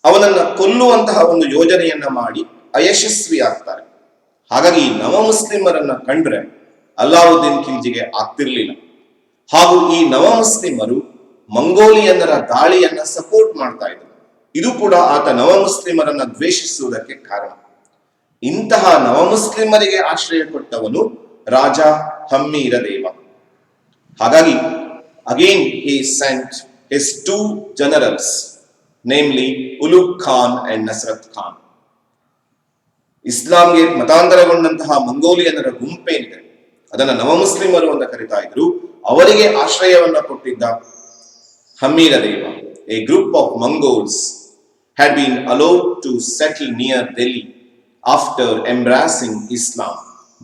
ಅವನನ್ನ ಕೊಲ್ಲುವಂತಹ ಒಂದು ಯೋಜನೆಯನ್ನ ಮಾಡಿ ಅಯಶಸ್ವಿ ಆಗ್ತಾರೆ. ಹಾಗಾಗಿ ಈ ನವ ಮುಸ್ಲಿಮರನ್ನ ಕಂಡ್ರೆ ಅಲ್ಲಾವುದ್ದೀನ್ ಖಿಲ್ಜಿಗೆ ಆಗ್ತಿರ್ಲಿಲ್ಲ. ಹಾಗೂ ಈ ನವ ಮುಸ್ಲಿಮರು ಮಂಗೋಲಿಯನ್ನರ ದಾಳಿಯನ್ನ ಸಪೋರ್ಟ್ ಮಾಡ್ತಾ ಇದ್ರು. ಇದು ಕೂಡ ಆತ ನವ ಮುಸ್ಲಿಮರನ್ನ ದ್ವೇಷಿಸುವುದಕ್ಕೆ ಕಾರಣ. ಇಂತಹ ನವ ಮುಸ್ಲಿಮರಿಗೆ ಆಶ್ರಯ ಕೊಟ್ಟವನು ರಾಜ ಹಮ್ಮೀರ ದೇವ. ಹಾಗಾಗಿ again he sent his two generals, namely Ulugh Khan and Nusrat Khan. ಇಸ್ಲಾಂಗೆ ಮತಾಂತರಗೊಂಡಂತಹ ಮಂಗೋಲಿಯನ್ನರ ಗುಂಪೇನಿದೆ ಅದನ್ನ ನವ ಮುಸ್ಲಿಮರು ಅಂತ ಕರೀತಾ ಇದ್ರು. ಅವರಿಗೆ ಆಶ್ರಯವನ್ನ ಕೊಟ್ಟಿದ್ದ ಹಮ್ಮೀರ ದೇವ. A group of Mongols had been allowed to settle near Delhi after embracing Islam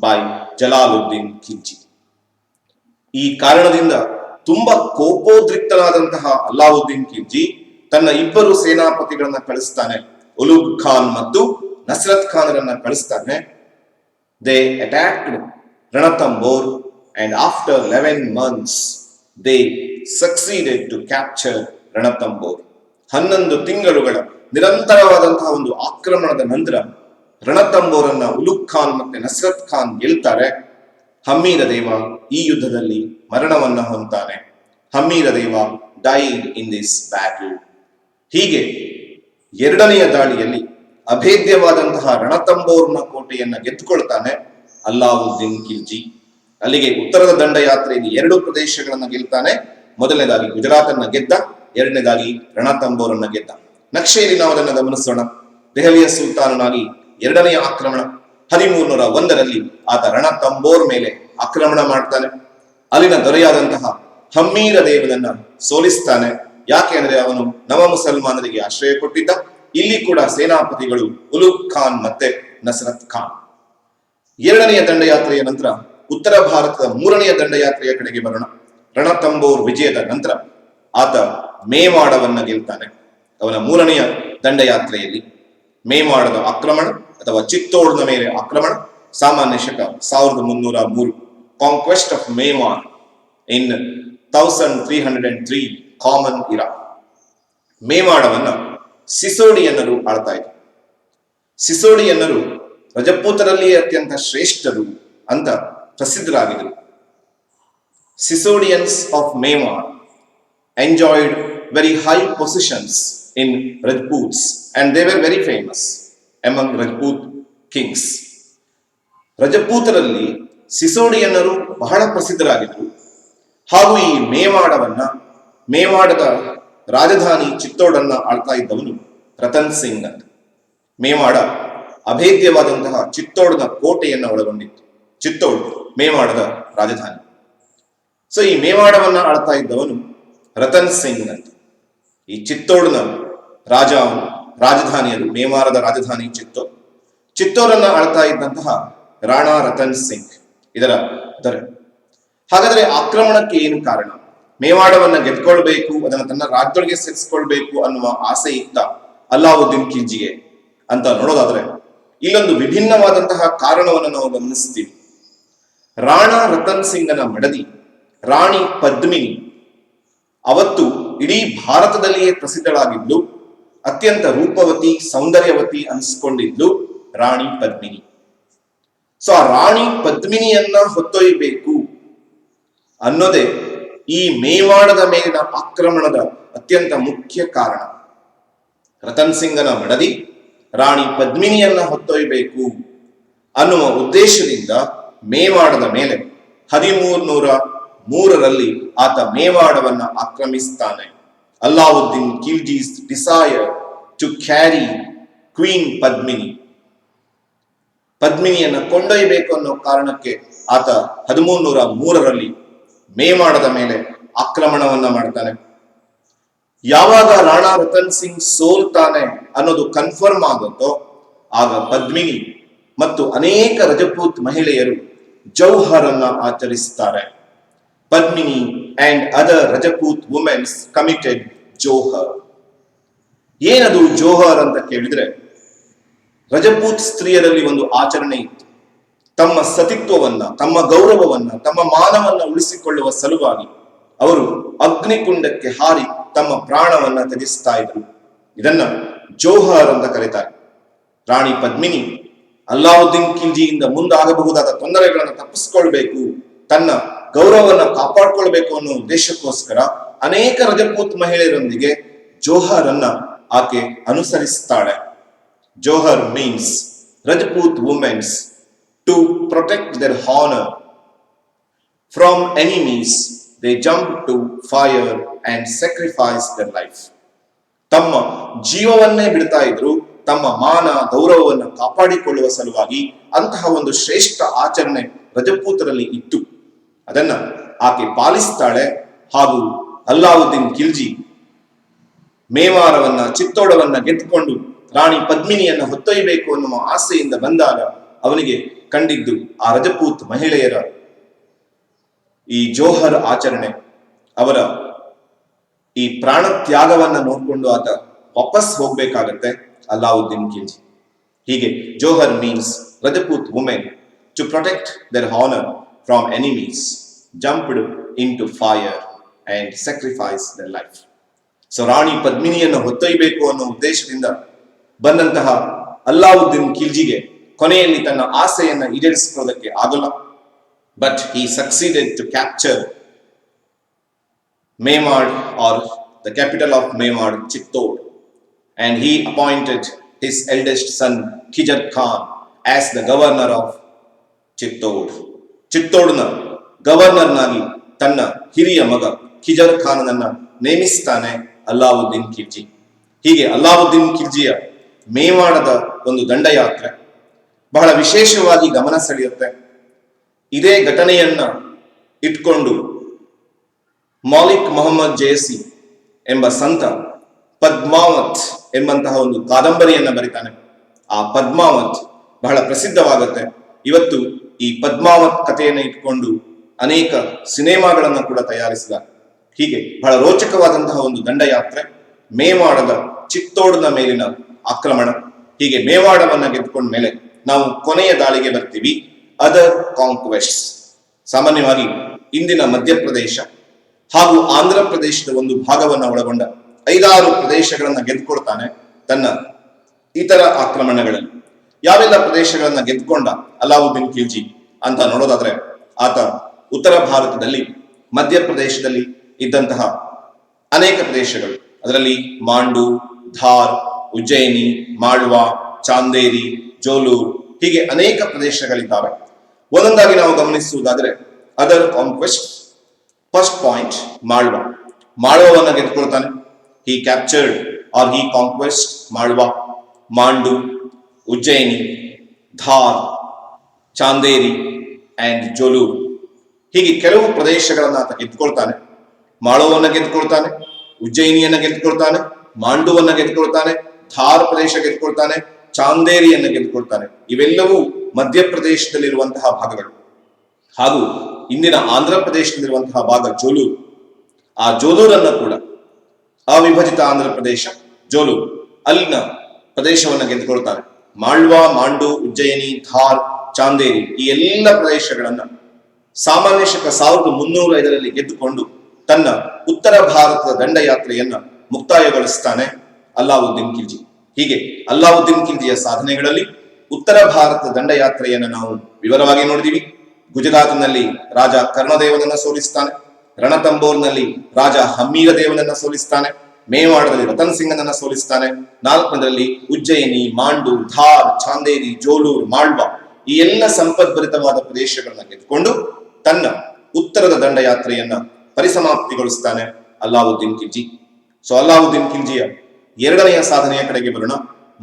by Jalaluddin Khilji. ಈ ಕಾರಣದಿಂದ ತುಂಬಾ ಕೋಪೋದ್ರಿಕ್ತನಾದಂತಹ ಅಲ್ಲಾವುದ್ದೀನ್ ಖಿಲ್ಜಿ ತನ್ನ ಇಬ್ಬರು ಸೇನಾಪತಿಗಳನ್ನ ಕಳಿಸ್ತಾನೆ, ಉಲುಗ್ ಖಾನ್ ಮತ್ತು ನಸ್ರತ್ ಖಾನರನ್ನ ಕಳಿಸ್ತಾನೆ. They attacked Ranthambore and after 11 months they succeeded to capture Ranthambore. 11 ತಿಂಗಳುಗಳ ನಿರಂತರವಾದಂತಹ ಒಂದು ಆಕ್ರಮಣದ ನಂತರ ರಣತಂಬೋರನ್ನ ಉಲುಗ್ ಖಾನ್ ಮತ್ತೆ ನಸ್ರತ್ ಖಾನ್ ಗೆಲ್ತಾರೆ. ಹಮ್ಮೀರ ದೇವ ಈ ಯುದ್ಧದಲ್ಲಿ ಮರಣವನ್ನ ಹೊಂತಾನೆ. ಹಮ್ಮೀರ ದೇವ ಡೈಡ್ ಇನ್ ದಿಸ್ ಬ್ಯಾಟಲ್. ಹೀಗೆ ಎರಡನೆಯ ದಾಳಿಯಲ್ಲಿ ಅಭೇದ್ಯವಾದಂತಹ ರಣತಂಬೋರ್ನ ಕೋಟೆಯನ್ನ ಗೆದ್ದುಕೊಳ್ತಾನೆ ಅಲ್ಲಾವುದ್ದೀನ್ ಖಿಲ್ಜಿ. ಅಲ್ಲಿಗೆ ಉತ್ತರದ ದಂಡಯಾತ್ರೆಯಲ್ಲಿ 2 ಪ್ರದೇಶಗಳನ್ನ ಗೆಲ್ತಾನೆ. ಮೊದಲನೇದಾಗಿ ಗುಜರಾತ್ ಅನ್ನ ಗೆದ್ದ, ಎರಡನೇದಾಗಿ ರಣತಂಬೋರನ್ನ ಗೆದ್ದ. ನಕ್ಷೆಯಲ್ಲಿ ನಾವು ಅದನ್ನು ಗಮನಿಸೋಣ. ದೆಹಲಿಯ ಸುಲ್ತಾನನಾಗಿ ಎರಡನೆಯ ಆಕ್ರಮಣ 1301ರಲ್ಲಿ ಆತ ರಣತಂಬೋರ್ ಮೇಲೆ ಆಕ್ರಮಣ ಮಾಡ್ತಾನೆ. ಅಲ್ಲಿನ ದೊರೆಯಾದಂತಹ ಹಮ್ಮೀರ ದೇವನನ್ನ ಸೋಲಿಸ್ತಾನೆ. ಯಾಕೆ ಅಂದ್ರೆ ಅವನು ನವ ಮುಸಲ್ಮಾನರಿಗೆ ಆಶ್ರಯ ಕೊಟ್ಟಿದ್ದ. ಇಲ್ಲಿ ಕೂಡ ಸೇನಾಪತಿಗಳು ಉಲುಗ್ ಖಾನ್ ಮತ್ತೆ ನಸ್ರತ್ ಖಾನ್. ಎರಡನೆಯ ದಂಡಯಾತ್ರೆಯ ನಂತರ ಉತ್ತರ ಭಾರತದ 3ನೆಯ ದಂಡಯಾತ್ರೆಯ ಕಡೆಗೆ ಬರೋಣ. ರಣತಂಬೋರ್ ವಿಜಯದ ನಂತರ ಆತ ಮೇವಾಡವನ್ನ ಗೆಲ್ತಾನೆ. ಅವನ 3ನೆಯ ದಂಡಯಾತ್ರೆಯಲ್ಲಿ ಮೇವಾಡದ ಆಕ್ರಮಣ ಅಥವಾ ಚಿತ್ತೋಡ್ನ ಮೇಲೆ ಆಕ್ರಮಣ, ಸಾಮಾನ್ಯ ಶಕ 1303, ಕಾಂಕ್ವೆಸ್ಟ್ ಆಫ್ ಮೇವಾಡ್ ಇನ್ 1303 ಕಾಮನ್ ಇರಾ. ಮೇವಾಡವನ್ನ ಸಿಸೋಡಿಯನ್ನರು ಆಳ್ತಾ ಇದ್ರು. ಸಿಸೋಡಿಯನ್ನರು ರಜಪೂತರಲ್ಲಿಯೇ ಅತ್ಯಂತ ಶ್ರೇಷ್ಠರು ಅಂತ ಪ್ರಸಿದ್ಧರಾಗಿದ್ದರು. ಸಿಸೋಡಿಯನ್ಸ್ of ಮೇವಾಡ್ enjoyed very high positions in Rajputs and they were very famous among Rajput kings. ರಜಪೂತರಲ್ಲಿ ಸಿಸೋಡಿಯನ್ನರು ಬಹಳ ಪ್ರಸಿದ್ಧರಾಗಿದ್ದರು. ಹಾಗೂ ಈ ಮೇವಾಡದ ರಾಜಧಾನಿ ಚಿತ್ತೋಡನ್ನ ಆಳ್ತಾ ಇದ್ದವನು ರತನ್ ಸಿಂಗ್ ಅಂತ. ಮೇವಾಡ ಅಭೇದ್ಯವಾದಂತಹ ಚಿತ್ತೋಡ್ನ ಕೋಟೆಯನ್ನ ಒಳಗೊಂಡಿತ್ತು. ಚಿತ್ತೋಡ್ ಮೇವಾಡದ ರಾಜಧಾನಿ. ಸೊ ಈ ಮೇವಾಡವನ್ನ ಆಳ್ತಾ ಇದ್ದವನು ರತನ್ ಸಿಂಗ್ ಅಂತ. ಈ ಚಿತ್ತೋಡ್ನ ರಾಜಧಾನಿಯರು, ಮೇವಾರದ ರಾಜಧಾನಿ ಚಿತ್ತೋರ್. ಚಿತ್ತೋರನ್ನ ಆಳ್ತಾ ಇದ್ದಂತಹ ರಾಣಾ ರತನ್ ಸಿಂಗ್ ಇದರ ದೊರೆ. ಹಾಗಾದ್ರೆ ಆಕ್ರಮಣಕ್ಕೆ ಏನು ಕಾರಣ? ಮೇವಾಡವನ್ನ ಗೆದ್ಕೊಳ್ಬೇಕು, ಅದನ್ನ ತನ್ನ ರಾಜ್ಯದೊಳಗೆ ಸೇರಿಸ್ಕೊಳ್ಬೇಕು ಅನ್ನುವ ಆಸೆ ಇತ್ತ ಅಲ್ಲಾವುದ್ದೀನ್ ಖಿಲ್ಜಿಗೆ ಅಂತ ನೋಡೋದಾದ್ರೆ ಇಲ್ಲೊಂದು ವಿಭಿನ್ನವಾದಂತಹ ಕಾರಣವನ್ನು ನಾವು ಗಮನಿಸ್ತೀವಿ. ರಾಣಾ ರತನ್ ಸಿಂಗನ ಮಡದಿ ರಾಣಿ ಪದ್ಮಿನಿ ಅವತ್ತು ಇಡೀ ಭಾರತದಲ್ಲಿಯೇ ಪ್ರಸಿದ್ಧಳಾಗಿದ್ಲು. ಅತ್ಯಂತ ರೂಪವತಿ, ಸೌಂದರ್ಯವತಿ ಅನಿಸ್ಕೊಂಡಿದ್ಲು ರಾಣಿ ಪದ್ಮಿನಿ. ಸೊ ಆ ರಾಣಿ ಪದ್ಮಿನಿಯನ್ನ ಹೊತ್ತೊಯ್ಯಬೇಕು ಅನ್ನೋದೇ ಈ ಮೇವಾಡದ ಮೇಲಿನ ಆಕ್ರಮಣದ ಅತ್ಯಂತ ಮುಖ್ಯ ಕಾರಣ. ರತನ್ ಸಿಂಗನ ಮಡದಿ ರಾಣಿ ಪದ್ಮಿನಿಯನ್ನ ಹೊತ್ತೊಯ್ಯಬೇಕು ಅನ್ನುವ ಉದ್ದೇಶದಿಂದ ಮೇವಾಡದ ಮೇಲೆ 3ರಲ್ಲಿ ಆತ ಮೇವಾಡವನ್ನ ಆಕ್ರಮಿಸ್ತಾನೆ. Alauddin Khilji's desire to carry queen ಪದ್ಮಿನಿಯನ್ನ ಕೊಂಡೊಯ್ಯಬೇಕು ಅನ್ನೋ ಕಾರಣಕ್ಕೆ ಆತ 1303ರಲ್ಲಿ ಮೇವಾಡದ ಮೇಲೆ ಆಕ್ರಮಣವನ್ನ ಮಾಡ್ತಾನೆ. ಯಾವಾಗ ರಾಣಾ ರತನ್ ಸಿಂಗ್ ಸೋಲ್ತಾನೆ ಅನ್ನೋದು ಕನ್ಫರ್ಮ್ ಆಗುತ್ತೋ ಆಗ ಪದ್ಮಿನಿ ಮತ್ತು ಅನೇಕ ರಜಪೂತ್ ಮಹಿಳೆಯರು ಜೌಹರ್ ಅನ್ನ ಆಚರಿಸುತ್ತಾರೆ. Padmini and other Rajput womens committed jauhar. ಏನದು ಜೋಹರ್ ಅಂತ ಕೇಳಿದ್ರೆ, ರಜಪೂತ್ ಸ್ತ್ರೀಯರಲ್ಲಿ ಒಂದು ಆಚರಣೆ ಇತ್ತು. ತಮ್ಮ ಸತಿತ್ವವನ್ನ, ತಮ್ಮ ಗೌರವವನ್ನ, ತಮ್ಮ ಮಾನವನ್ನ ಉಳಿಸಿಕೊಳ್ಳುವ ಸಲುವಾಗಿ ಅವರು ಅಗ್ನಿಕುಂಡಕ್ಕೆ ಹಾರಿ ತಮ್ಮ ಪ್ರಾಣವನ್ನ ತ್ಯಜಿಸ್ತಾ ಇದ್ರು. ಇದನ್ನ ಜೋಹರ್ ಅಂತ ಕರೀತಾರೆ. ರಾಣಿ ಪದ್ಮಿನಿ ಅಲ್ಲಾವುದ್ದೀನ್ ಖಿಲ್ಜಿಯಿಂದ ಮುಂದಾಗಬಹುದಾದ ತೊಂದರೆಗಳನ್ನು ತಪ್ಪಿಸ್ಕೊಳ್ಬೇಕು, ತನ್ನ ಗೌರವವನ್ನು ಕಾಪಾಡ್ಕೊಳ್ಬೇಕು ಅನ್ನೋ ಉದ್ದೇಶಕ್ಕೋಸ್ಕರ ಅನೇಕ ರಜಪೂತ್ ಮಹಿಳೆಯರೊಂದಿಗೆ ಜೋಹರ್ ಅನ್ನ ಆಕೆ ಅನುಸರಿಸ್ತಾಳೆ. Jauhar means Rajput womens to protect their honor from enemies. They jump to fire and sacrifice their life. ತಮ್ಮ ಜೀವವನ್ನೇ ಬಿಡ್ತಾ ಇದ್ರು ತಮ್ಮ ಮಾನ ಗೌರವವನ್ನು ಕಾಪಾಡಿಕೊಳ್ಳುವ ಸಲುವಾಗಿ. ಅಂತಹ ಒಂದು ಶ್ರೇಷ್ಠ ಆಚರಣೆ ರಜಪೂತರಲ್ಲಿ ಇತ್ತು. ಅದನ್ನ ಆಕೆ ಪಾಲಿಸ್ತಾಳೆ. ಹಾಗೂ ಅಲ್ಲಾವುದ್ದೀನ್ ಖಿಲ್ಜಿ ಮೇವಾರವನ್ನ, ಚಿತ್ತೋಡವನ್ನ ಗೆದ್ದುಕೊಂಡು ರಾಣಿ ಪದ್ಮಿನಿಯನ್ನ ಹೊತ್ತೊಯ್ಯಬೇಕು ಅನ್ನುವ ಆಸೆಯಿಂದ ಬಂದಾಗ ಅವನಿಗೆ ಕಂಡಿದ್ದು ಆ ರಜಪೂತ್ ಮಹಿಳೆಯರ ಈ ಜೋಹರ್ ಆಚರಣೆ. ಅವರ ಈ ಪ್ರಾಣ ತ್ಯಾಗವನ್ನ ನೋಡ್ಕೊಂಡು ಆತ ವಾಪಸ್ ಹೋಗ್ಬೇಕಾಗತ್ತೆ ಅಲ್ಲಾವುದ್ದೀನ್ ಖಿಲ್ಜಿ. ಹೀಗೆ jauhar means Rajput women to protect their honor from enemies, jumped into fire and sacrificed their life. So ರಾಣಿ ಪದ್ಮಿನಿಯನ್ನು ಹೊತ್ತೊಯ್ಯಬೇಕು ಅನ್ನೋ ಉದ್ದೇಶದಿಂದ ಬಂದಂತಹ ಅಲ್ಲಾವುದ್ದೀನ್ ಖಿಲ್ಜಿಗೆ ಕೊನೆಯಲ್ಲಿ ತನ್ನ ಆಸೆಯನ್ನ ಈಡೇರಿಸಿಕೊಳ್ಳೋದಕ್ಕೆ ಆಗಲ್ಲ. But he succeeded to capture Mewad, or the capital of Mewad, Chittod, and he appointed his eldest son Khijar Khan as the governor of Chittod. ಚಿತ್ತೋಡ್ನ ಗವರ್ನರ್ನಾಗಿ ತನ್ನ ಹಿರಿಯ ಮಗ ಖಿಜರ್ ಖಾನನನ್ನ ನೇಮಿಸ್ತಾನೆ ಅಲ್ಲಾವುದ್ದೀನ್ ಖಿಲ್ಜಿ. ಹೀಗೆ ಅಲ್ಲಾವುದ್ದೀನ್ ಖಿಲ್ಜಿಯ ಮೇವಾಡದ ಒಂದು ದಂಡಯಾತ್ರೆ ಬಹಳ ವಿಶೇಷವಾಗಿ ಗಮನ ಸೆಳೆಯುತ್ತೆ. ಇದೇ ಘಟನೆಯನ್ನ ಇಟ್ಕೊಂಡು ಮಾಲಿಕ್ ಮೊಹಮ್ಮದ್ ಜಯಸಿ ಎಂಬ ಸಂತ ಪದ್ಮಾವತ್ ಎಂಬಂತಹ ಒಂದು ಕಾದಂಬರಿಯನ್ನ ಬರಿತಾನೆ. ಆ ಪದ್ಮಾವತ್ ಬಹಳ ಪ್ರಸಿದ್ಧವಾಗುತ್ತೆ. ಇವತ್ತು ಈ ಪದ್ಮಾವತ್ ಕಥೆಯನ್ನು ಇಟ್ಕೊಂಡು ಅನೇಕ ಸಿನಿಮಾಗಳನ್ನ ಕೂಡ ತಯಾರಿಸಿದ. ಹೀಗೆ ಬಹಳ ರೋಚಕವಾದಂತಹ ಒಂದು ದಂಡಯಾತ್ರೆ, ಮೇವಾಡದ ಚಿತ್ತೋಡ್ನ ಮೇಲಿನ ಆಕ್ರಮಣ. ಹೀಗೆ ಮೇವಾಡವನ್ನ ಗೆದ್ದುಕೊಂಡ ಮೇಲೆ ನಾವು ಕೊನೆಯ ದಾಳಿಗೆ ಬರ್ತೀವಿ, ಅದರ್ ಕಾಂಕ್ವೆಸ್ಟ್ಸ್. ಸಾಮಾನ್ಯವಾಗಿ ಇಂದಿನ ಮಧ್ಯಪ್ರದೇಶ ಹಾಗೂ ಆಂಧ್ರ ಪ್ರದೇಶದ ಒಂದು ಭಾಗವನ್ನ ಒಳಗೊಂಡ 5-6 ಪ್ರದೇಶಗಳನ್ನ ಗೆದ್ದುಕೊಳ್ತಾನೆ ತನ್ನ ಇತರ ಆಕ್ರಮಣಗಳಲ್ಲಿ. ಯಾವೆಲ್ಲ ಪ್ರದೇಶಗಳನ್ನ ಗೆದ್ದುಕೊಂಡ ಅಲ್ಲಾವುದ್ದೀನ್ ಖಿಲ್ಜಿ ಅಂತ ನೋಡೋದಾದ್ರೆ, ಆತ ಉತ್ತರ ಭಾರತದಲ್ಲಿ ಮಧ್ಯಪ್ರದೇಶದಲ್ಲಿ ಇದ್ದಂತಹ ಅನೇಕ ಪ್ರದೇಶಗಳು, ಅದರಲ್ಲಿ ಮಾಂಡು, ಧಾರ್, ಉಜ್ಜಯಿನಿ, ಮಾಳ್ವಾ, ಚಾಂದೇರಿ, ಜೋಲೂರ್, ಹೀಗೆ ಅನೇಕ ಪ್ರದೇಶಗಳಿದ್ದಾವೆ. ಒಂದೊಂದಾಗಿ ನಾವು ಗಮನಿಸುವುದಾದ್ರೆ, other conquest. First point, Malwa. ಮಾಳ್ವಾವನ್ನ ಗೆದ್ದುಕೊಳ್ತಾನೆ. he captured or he conquest Malwa, Mandu, Ujjaini, Dhar, Chanderi and Jolur. ಹೀಗೆ ಕೆಲವು ಪ್ರದೇಶಗಳನ್ನ ಆತ ಗೆದ್ದುಕೊಳ್ತಾನೆ. ಮಾಳವನ್ನ ಗೆದ್ದುಕೊಳ್ತಾನೆ, ಉಜ್ಜಯಿನಿಯನ್ನ ಗೆದ್ದುಕೊಳ್ತಾನೆ, ಮಾಂಡುವನ್ನ ಗೆದ್ದುಕೊಳ್ತಾನೆ, ಧಾರ್ ಪ್ರದೇಶ ಗೆದ್ದುಕೊಳ್ತಾನೆ, ಚಾಂದೇರಿಯನ್ನ ಗೆದ್ದುಕೊಳ್ತಾನೆ. ಇವೆಲ್ಲವೂ ಮಧ್ಯಪ್ರದೇಶದಲ್ಲಿರುವಂತಹ ಭಾಗಗಳು. ಹಾಗೂ ಇಂದಿನ ಆಂಧ್ರ ಪ್ರದೇಶದಲ್ಲಿರುವಂತಹ ಭಾಗ ಜೋಲೂರು. ಆ ಜೋಲೂರನ್ನ ಕೂಡ ಅವಿಭಜಿತ ಆಂಧ್ರ ಪ್ರದೇಶ ಜೋಲೂರು, ಅಲ್ಲಿನ ಪ್ರದೇಶವನ್ನ ಗೆದ್ದುಕೊಳ್ತಾನೆ. ಮಾಳ್ವಾ, ಮಾಂಡು, ಉಜ್ಜಯಿನಿ, ಧಾರ್, ಚಾಂದೇರಿ ಈ ಎಲ್ಲ ಪ್ರದೇಶಗಳನ್ನ ಸಾಮಾನ್ಯ ಶಕ 1305ರಲ್ಲಿ ಗೆದ್ದುಕೊಂಡು ತನ್ನ ಉತ್ತರ ಭಾರತದ ದಂಡಯಾತ್ರೆಯನ್ನ ಮುಕ್ತಾಯಗೊಳಿಸ್ತಾನೆ ಅಲ್ಲಾವುದ್ದೀನ್ ಖಿಲ್ಜಿ. ಹೀಗೆ ಅಲ್ಲಾವುದ್ದೀನ್ ಖಿಲ್ಜಿಯ ಸಾಧನೆಗಳಲ್ಲಿ ಉತ್ತರ ಭಾರತದ ದಂಡಯಾತ್ರೆಯನ್ನು ನಾವು ವಿವರವಾಗಿ ನೋಡಿದೀವಿ. ಗುಜರಾತ್ನಲ್ಲಿ ರಾಜ ಕರ್ಣದೇವನನ್ನ ಸೋಲಿಸ್ತಾನೆ, ರಣತಂಬೋರ್ನಲ್ಲಿ ರಾಜ ಹಮ್ಮೀರ ದೇವನನ್ನ ಸೋಲಿಸ್ತಾನೆ, ಮೇವಾಡದಲ್ಲಿ ರತನ್ ಸಿಂಗನನ್ನ ಸೋಲಿಸ್ತಾನೆ, 4ರಲ್ಲಿ ಉಜ್ಜಯಿನಿ, ಮಾಂಡು, ಧಾರ್, ಚಾಂದೇರಿ, ಜೋಲೂರ್, ಮಾಳ್ವಾ ಈ ಎಲ್ಲ ಸಂಪದ್ಭರಿತವಾದ ಪ್ರದೇಶಗಳನ್ನ ಗೆದ್ದುಕೊಂಡು ತನ್ನ ಉತ್ತರದ ದಂಡಯಾತ್ರೆಯನ್ನ ಪರಿಸಮಾಪ್ತಿಗೊಳಿಸ್ತಾನೆ ಅಲ್ಲಾವುದ್ದೀನ್ ಖಿಲ್ಜಿ. ಸೊ ಅಲ್ಲಾವುದ್ದೀನ್ ಖಿಲ್ಜಿಯ ಎರಡನೆಯ ಸಾಧನೆಯ ಕಡೆಗೆ ಬರೋಣ.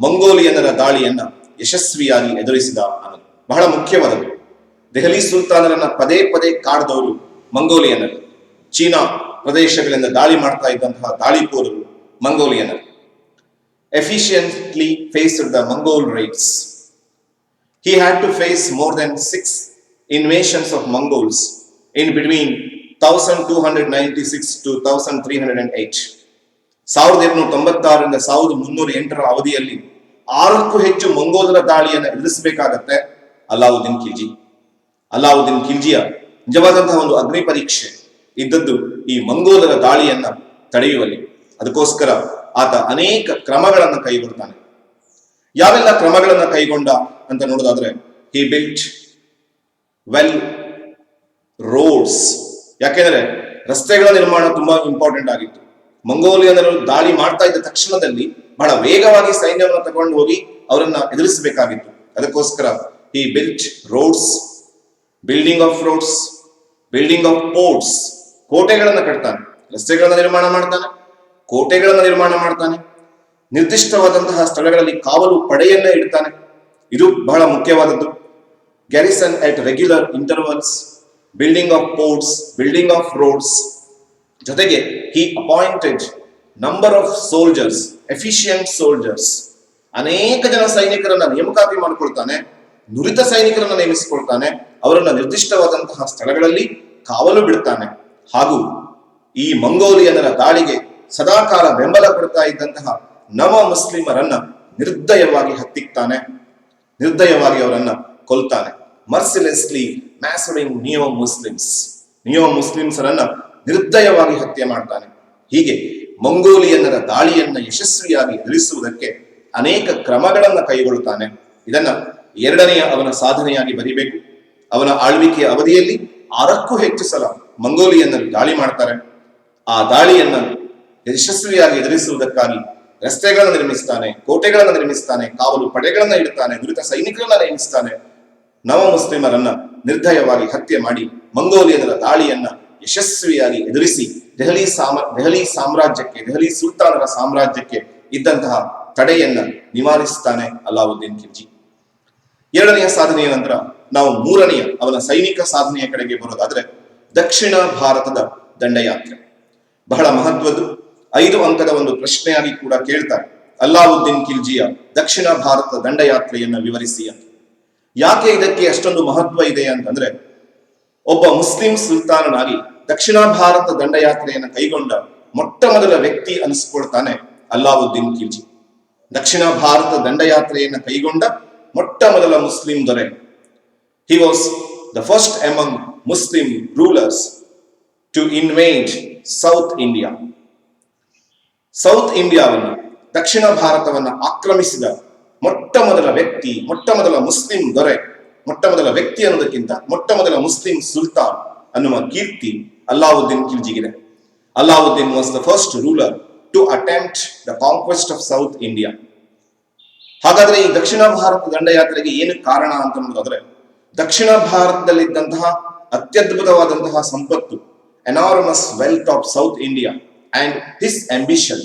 ಮಂಗೋಲಿಯನ್ನರ ದಾಳಿಯನ್ನ ಯಶಸ್ವಿಯಾಗಿ ಎದುರಿಸಿದ ಅನ್ನೋದು ಬಹಳ ಮುಖ್ಯವಾದದ್ದು. ದೆಹಲಿ ಸುಲ್ತಾನರನ್ನ ಪದೇ ಪದೇ ಕಾಡ್ದವರು ಮಂಗೋಲಿಯನ್ನರು. ಚೀನಾ ಪ್ರದೇಶಗಳಿಂದ ದಾಳಿ ಮಾಡ್ತಾ ಇದ್ದಂತಹ ದಾಳಿಕೋರರು ಮಂಗೋಲಿಯನ್ನರು. efficiently faced the Mongol raids. He had to face more than 6 invasions of Mongols in between 1296 to 1308. 1296 ರಿಂದ 1308 ಅವಧಿಯಲ್ಲಿ 6ಕ್ಕೂ ಹೆಚ್ಚು ಮಂಗೋಲರ ದಾಳಿಯನ್ನು ಎದುರಿಸಬೇಕಾಗತ್ತೆ ಅಲ್ಲಾವುದ್ದೀನ್ ಖಿಲ್ಜಿ. ಅಲ್ಲಾವುದ್ದೀನ್ ಖಿಲ್ಜಿಯ ನಿಜವಾದಂತಹ ಒಂದು ಅಗ್ನಿ ಪರೀಕ್ಷೆ ಇದ್ದದ್ದು ಈ ಮಂಗೋಲರ ದಾಳಿಯನ್ನ ತಡೆಯುವಲ್ಲಿ. ಅದಕ್ಕೋಸ್ಕರ ಆತ ಅನೇಕ ಕ್ರಮಗಳನ್ನು ಕೈಗೊಳ್ತಾನೆ. ಯಾವೆಲ್ಲ ಕ್ರಮಗಳನ್ನ ಕೈಗೊಂಡ ಅಂತ ನೋಡೋದಾದ್ರೆ, ಹಿ ಬಿಲ್ಟ್ ವೆಲ್ ರೋಡ್ಸ್. ಯಾಕೆಂದ್ರೆ ರಸ್ತೆಗಳ ನಿರ್ಮಾಣ ತುಂಬಾ ಇಂಪಾರ್ಟೆಂಟ್ ಆಗಿತ್ತು. ಮಂಗೋಲಿಯನ್ನರು ದಾಳಿ ಮಾಡ್ತಾ ಇದ್ದ ತಕ್ಷಣದಲ್ಲಿ ಬಹಳ ವೇಗವಾಗಿ ಸೈನ್ಯವನ್ನು ತಗೊಂಡು ಹೋಗಿ ಅವರನ್ನ ಎದುರಿಸಬೇಕಾಗಿತ್ತು. ಅದಕ್ಕೋಸ್ಕರ he built roads, building of roads, building of forts. ಕೋಟೆಗಳನ್ನ ಕಟ್ತಾನೆ, ರಸ್ತೆಗಳನ್ನ ನಿರ್ಮಾಣ ಮಾಡ್ತಾನೆ, ಕೋಟೆಗಳನ್ನು ನಿರ್ಮಾಣ ಮಾಡ್ತಾನೆ, ನಿರ್ದಿಷ್ಟವಾದಂತಹ ಸ್ಥಳಗಳಲ್ಲಿ ಕಾವಲು ಪಡೆಯನ್ನೇ ಇಡ್ತಾನೆ. ಇದು ಬಹಳ ಮುಖ್ಯವಾದದ್ದು. Garrison at regular intervals, building of forts, building of roads. ಜೊತೆಗೆ he appointed number of soldiers, efficient soldiers. ಅನೇಕ ಜನ ಸೈನಿಕರನ್ನ ನೇಮಕಾತಿ ಮಾಡಿಕೊಳ್ತಾನೆ, ನುರಿತ ಸೈನಿಕರನ್ನ ನೇಮಿಸಿಕೊಳ್ತಾನೆ, ಅವರನ್ನ ನಿರ್ದಿಷ್ಟವಾದಂತಹ ಸ್ಥಳಗಳಲ್ಲಿ ಕಾವಲು ಬಿಡ್ತಾನೆ. ಹಾಗೂ ಈ ಮಂಗೋಲಿಯನ್ನರ ದಾಳಿಗೆ ಸದಾಕಾಲ ಬೆಂಬಲ ಕೊಡ್ತಾ ಇದ್ದಂತಹ ನವ ಮುಸ್ಲಿಮರನ್ನ ನಿರ್ದಯವಾಗಿ ಹತ್ತಿಕ್ತಾನೆ, ನಿರ್ದಯವಾಗಿ ಅವರನ್ನ ಕೊಲ್ತಾನೆ. ಮರ್ಸಿಲೆಸ್ಲಿ ಮ್ಯಾಸರಿಂಗ್ ನಿಯೋ ಮುಸ್ಲಿಮ್ಸರನ್ನ ನಿರ್ದಯವಾಗಿ ಹತ್ಯೆ ಮಾಡ್ತಾನೆ. ಹೀಗೆ ಮಂಗೋಲಿಯನ್ನರ ದಾಳಿಯನ್ನ ಯಶಸ್ವಿಯಾಗಿ ಎದುರಿಸುವುದಕ್ಕೆ ಅನೇಕ ಕ್ರಮಗಳನ್ನ ಕೈಗೊಳ್ಳುತ್ತಾನೆ. ಇದನ್ನ ಎರಡನೆಯ ಅವನ ಸಾಧನೆಯಾಗಿ ಬರೀಬೇಕು. ಅವನ ಆಳ್ವಿಕೆಯ ಅವಧಿಯಲ್ಲಿ 6ಕ್ಕೂ ಹೆಚ್ಚು ಸಲ ಮಂಗೋಲಿಯನ್ನರು ದಾಳಿ ಮಾಡ್ತಾರೆ. ಆ ದಾಳಿಯನ್ನ ಯಶಸ್ವಿಯಾಗಿ ಎದುರಿಸುವುದಕ್ಕಾಗಿ ರಸ್ತೆಗಳನ್ನು ನಿರ್ಮಿಸ್ತಾನೆ, ಕೋಟೆಗಳನ್ನು ನಿರ್ಮಿಸ್ತಾನೆ, ಕಾವಲು ಪಡೆಗಳನ್ನ ಇಡ್ತಾನೆ, ನುರಿತ ಸೈನಿಕರನ್ನ ನೇಮಿಸ್ತಾನೆ. ನವ ಮುಸ್ಲಿಮರನ್ನ ನಿರ್ದಯವಾಗಿ ಹತ್ಯೆ ಮಾಡಿ ಮಂಗೋಲಿಯನ್ನರ ದಾಳಿಯನ್ನ ಯಶಸ್ವಿಯಾಗಿ ಎದುರಿಸಿ ದೆಹಲಿ ಸಾಮ್ರಾಜ್ಯಕ್ಕೆ, ದೆಹಲಿ ಸುಲ್ತಾನರ ಸಾಮ್ರಾಜ್ಯಕ್ಕೆ ಇದ್ದಂತಹ ತಡೆಯನ್ನ ನಿವಾರಿಸ್ತಾನೆ ಅಲ್ಲಾವುದ್ದೀನ್ ಖಿಲ್ಜಿ. ಎರಡನೆಯ ಸಾಧನೆಯ ನಂತರ ನಾವು ಮೂರನೆಯ ಅವನ ಸೈನಿಕ ಸಾಧನೆಯ ಕಡೆಗೆ ಬರೋದಾದ್ರೆ, ದಕ್ಷಿಣ ಭಾರತದ ದಂಡಯಾತ್ರೆ. ಬಹಳ ಮಹತ್ವದ್ದು. 5 ಅಂಕದ ಒಂದು ಪ್ರಶ್ನೆಯಾಗಿ ಕೂಡ ಕೇಳ್ತಾರೆ, ಅಲ್ಲಾವುದ್ದೀನ್ ಖಿಲ್ಜಿಯ ದಕ್ಷಿಣ ಭಾರತದ ದಂಡಯಾತ್ರೆಯನ್ನ ವಿವರಿಸಿ ಅಂತ. ಯಾಕೆ ಇದಕ್ಕೆ ಅಷ್ಟೊಂದು ಮಹತ್ವ ಇದೆ ಅಂತಂದ್ರೆ, ಒಬ್ಬ ಮುಸ್ಲಿಂ ಸುಲ್ತಾನನಾಗಿ ದಕ್ಷಿಣ ಭಾರತ ದಂಡಯಾತ್ರೆಯನ್ನು ಕೈಗೊಂಡ ಮೊಟ್ಟ ಮೊದಲ ವ್ಯಕ್ತಿ ಅನಿಸ್ಕೊಳ್ತಾನೆ ಅಲ್ಲಾವುದ್ದೀನ್ ಖಿಲ್ಜಿ. ದಕ್ಷಿಣ ಭಾರತ ದಂಡಯಾತ್ರೆಯನ್ನು ಕೈಗೊಂಡ ಮೊಟ್ಟ ಮೊದಲ ಮುಸ್ಲಿಂ ದೊರೆ. He was the first among Muslim rulers to invade South India. South ಇಂಡಿಯಾವನ್ನು, ದಕ್ಷಿಣ ಭಾರತವನ್ನು ಆಕ್ರಮಿಸಿದ ಮೊಟ್ಟ ಮೊದಲ ವ್ಯಕ್ತಿ, ಮೊಟ್ಟ ಮೊದಲ ಮುಸ್ಲಿಂ ದೊರೆ, ಮೊಟ್ಟ ಮೊದಲ ವ್ಯಕ್ತಿ ಅನ್ನೋದಕ್ಕಿಂತ ಮೊಟ್ಟ ಮೊದಲ ಮುಸ್ಲಿಂ ಸುಲ್ತಾನ್ ಅನ್ನುವ ಕೀರ್ತಿ ಅಲ್ಲಾವುದ್ದೀನ್ ಖಿಲ್ಜಿಗಿದೆ. Alauddin was the first ruler to attempt the conquest of south India. ಹಾಗಾದ್ರೆ ಈ ದಕ್ಷಿಣ ಭಾರತ ದಂಡಯಾತ್ರೆಗೆ ಏನು ಕಾರಣ ಅಂತ ನೋಡಿದ್ರೆ, ದಕ್ಷಿಣ ಭಾರತದಲ್ಲಿದ್ದಂತಹ ಅತ್ಯದ್ಭುತವಾದಂತಹ ಸಂಪತ್ತು, enormous wealth of south India and his ambition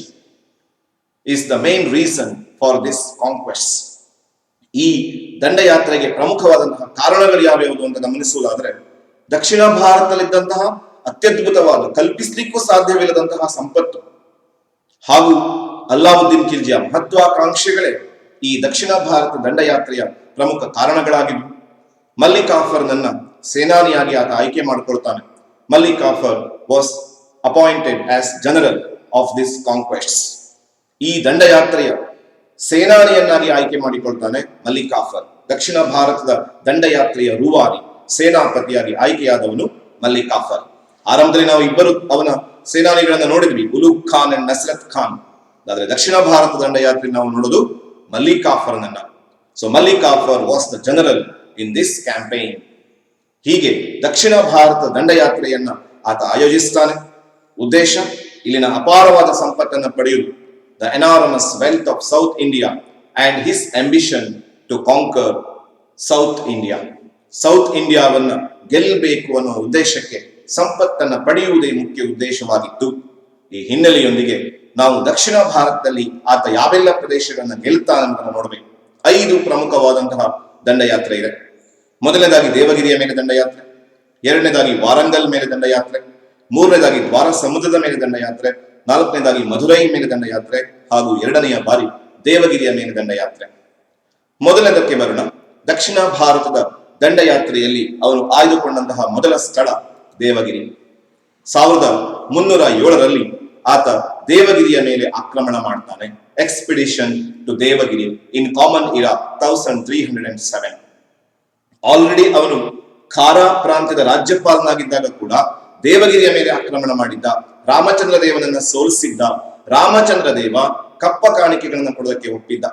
is the main reason for this conquest. ಈ ದಂಡಯಾತ್ರೆಗೆ ಪ್ರಮುಖವಾದಂತಹ ಕಾರಣಗಳು ಯಾವ್ಯಾವುದು ಅಂತ ಗಮನಿಸುವುದಾದ್ರೆ, ದಕ್ಷಿಣ ಭಾರತದಲ್ಲಿದ್ದಂತಹ ಅತ್ಯದ್ಭುತವಾದ, ಕಲ್ಪಿಸಲಿಕ್ಕೂ ಸಾಧ್ಯವಿಲ್ಲದಂತಹ ಸಂಪತ್ತು ಹಾಗೂ ಅಲ್ಲಾವುದ್ದೀನ್ ಖಿಲ್ಜಿಯ ಮಹತ್ವಾಕಾಂಕ್ಷೆಗಳೇ ಈ ದಕ್ಷಿಣ ಭಾರತ ದಂಡಯಾತ್ರೆಯ ಪ್ರಮುಖ ಕಾರಣಗಳಾಗಿವೆ. ಮಲ್ಲಿಕ್ ಕಾಫರ್ನನ್ನ ಸೇನಾನಿಯಾಗಿ ಆತ ಆಯ್ಕೆ ಮಾಡಿಕೊಳ್ತಾನೆ. Malik Kafur was appointed as general of this conquests. ಈ ದಂಡಯಾತ್ರೆಯ ಸೇನಾನಿಯನ್ನಾಗಿ ಆಯ್ಕೆ ಮಾಡಿಕೊಳ್ತಾನೆ ಮಲ್ಲಿಕ್ ಕಾಫರ್. ದಕ್ಷಿಣ ಭಾರತದ ದಂಡಯಾತ್ರೆಯ ರೂವಾರಿ, ಸೇನಾಪತಿಯಾಗಿ ಆಯ್ಕೆಯಾದವನು ಮಲ್ಲಿಕ್ ಕಾಫರ್. ಆರಂಭದಲ್ಲಿ ನಾವು ಇಬ್ಬರು ಅವನ ಸೇನಾನಿಗಳನ್ನ ನೋಡಿದ್ವಿ, ಉಲೂಗ್ ಖಾನ್ ಅಂಡ್ ನಸ್ರತ್ ಖಾನ್. ಆದ್ರೆ ದಕ್ಷಿಣ ಭಾರತ ದಂಡಯಾತ್ರೆ ನಾವು ನೋಡೋದು ಮಲ್ಲಿಕ್ ಕಾಫರ್ನನ್ನ. So Malik Kafur was the general in this campaign. ಹೀಗೆ ದಕ್ಷಿಣ ಭಾರತ ದಂಡಯಾತ್ರೆಯನ್ನ ಆತ ಆಯೋಜಿಸ್ತಾನೆ. ಉದ್ದೇಶ ಇಲ್ಲಿನ ಅಪಾರವಾದ ಸಂಪತ್ತನ್ನು ಪಡೆಯುವುದು, the enormous wealth of south India and his ambition to conquer south India. South ಇಂಡಿಯಾವನ್ನ ಗೆಲ್ಲಬೇಕು ಅನ್ನೋ ಉದ್ದೇಶಕ್ಕೆ ಸಂಪತ್ತನ್ನ ಪಡೆಯುವುದೇ ಮುಖ್ಯ ಉದ್ದೇಶವಾಗಿತ್ತು. ಈ ಹಿನ್ನೆಲೆಯೊಂದಿಗೆ ನಾವು ದಕ್ಷಿಣ ಭಾರತದಲ್ಲಿ ಆತ ಯಾವೆಲ್ಲ ಪ್ರದೇಶಗಳನ್ನ ಗೆಲ್ತಾನಂತ ನೋಡಬೇಕು. 5 ಪ್ರಮುಖವಾದಂತಹ ದಂಡಯಾತ್ರೆ ಇದೆ. ಮೊದಲನೇದಾಗಿ ದೇವಗಿರಿಯ ಮೇಲೆ ದಂಡಯಾತ್ರೆ, ಎರಡನೇದಾಗಿ ವಾರಂಗಲ್ ಮೇಲೆ ದಂಡಯಾತ್ರೆ, ಮೂರನೇದಾಗಿ ದ್ವಾರ ಸಮುದ್ರದ ಮೇಲೆ ದಂಡಯಾತ್ರೆ, ನಾಲ್ಕನೇದಾಗಿ ಮಧುರೈ ಮೇಲೆ ದಂಡಯಾತ್ರೆ ಹಾಗೂ ಎರಡನೆಯ ಬಾರಿ ದೇವಗಿರಿಯ ಮೇಲೆ ದಂಡಯಾತ್ರೆ. ಮೊದಲನೇದಕ್ಕೆ ಬರೋಣ. ದಕ್ಷಿಣ ಭಾರತದ ದಂಡಯಾತ್ರೆಯಲ್ಲಿ ಅವನು ಆಯ್ದುಕೊಂಡಂತಹ ಮೊದಲ ಸ್ಥಳ ದೇವಗಿರಿ. 1307ರಲ್ಲಿ ಆತ ದೇವಗಿರಿಯ ಮೇಲೆ ಆಕ್ರಮಣ ಮಾಡ್ತಾನೆ. Expedition to Devagiri in common era 1307. Already ಅವನು ಖಾರಾ ಪ್ರಾಂತ್ಯದ ರಾಜ್ಯಪಾಲನಾಗಿದ್ದಾಗ ಕೂಡ ದೇವಗಿರಿಯ ಮೇಲೆ ಆಕ್ರಮಣ ಮಾಡಿದ್ದ, ರಾಮಚಂದ್ರ ದೇವನನ್ನ ಸೋಲಿಸಿದ್ದ. ರಾಮಚಂದ್ರ ದೇವ ಕಪ್ಪ ಕಾಣಿಕೆಗಳನ್ನ ಕೊಡೋದಕ್ಕೆ ಒಪ್ಪಿದ್ದ.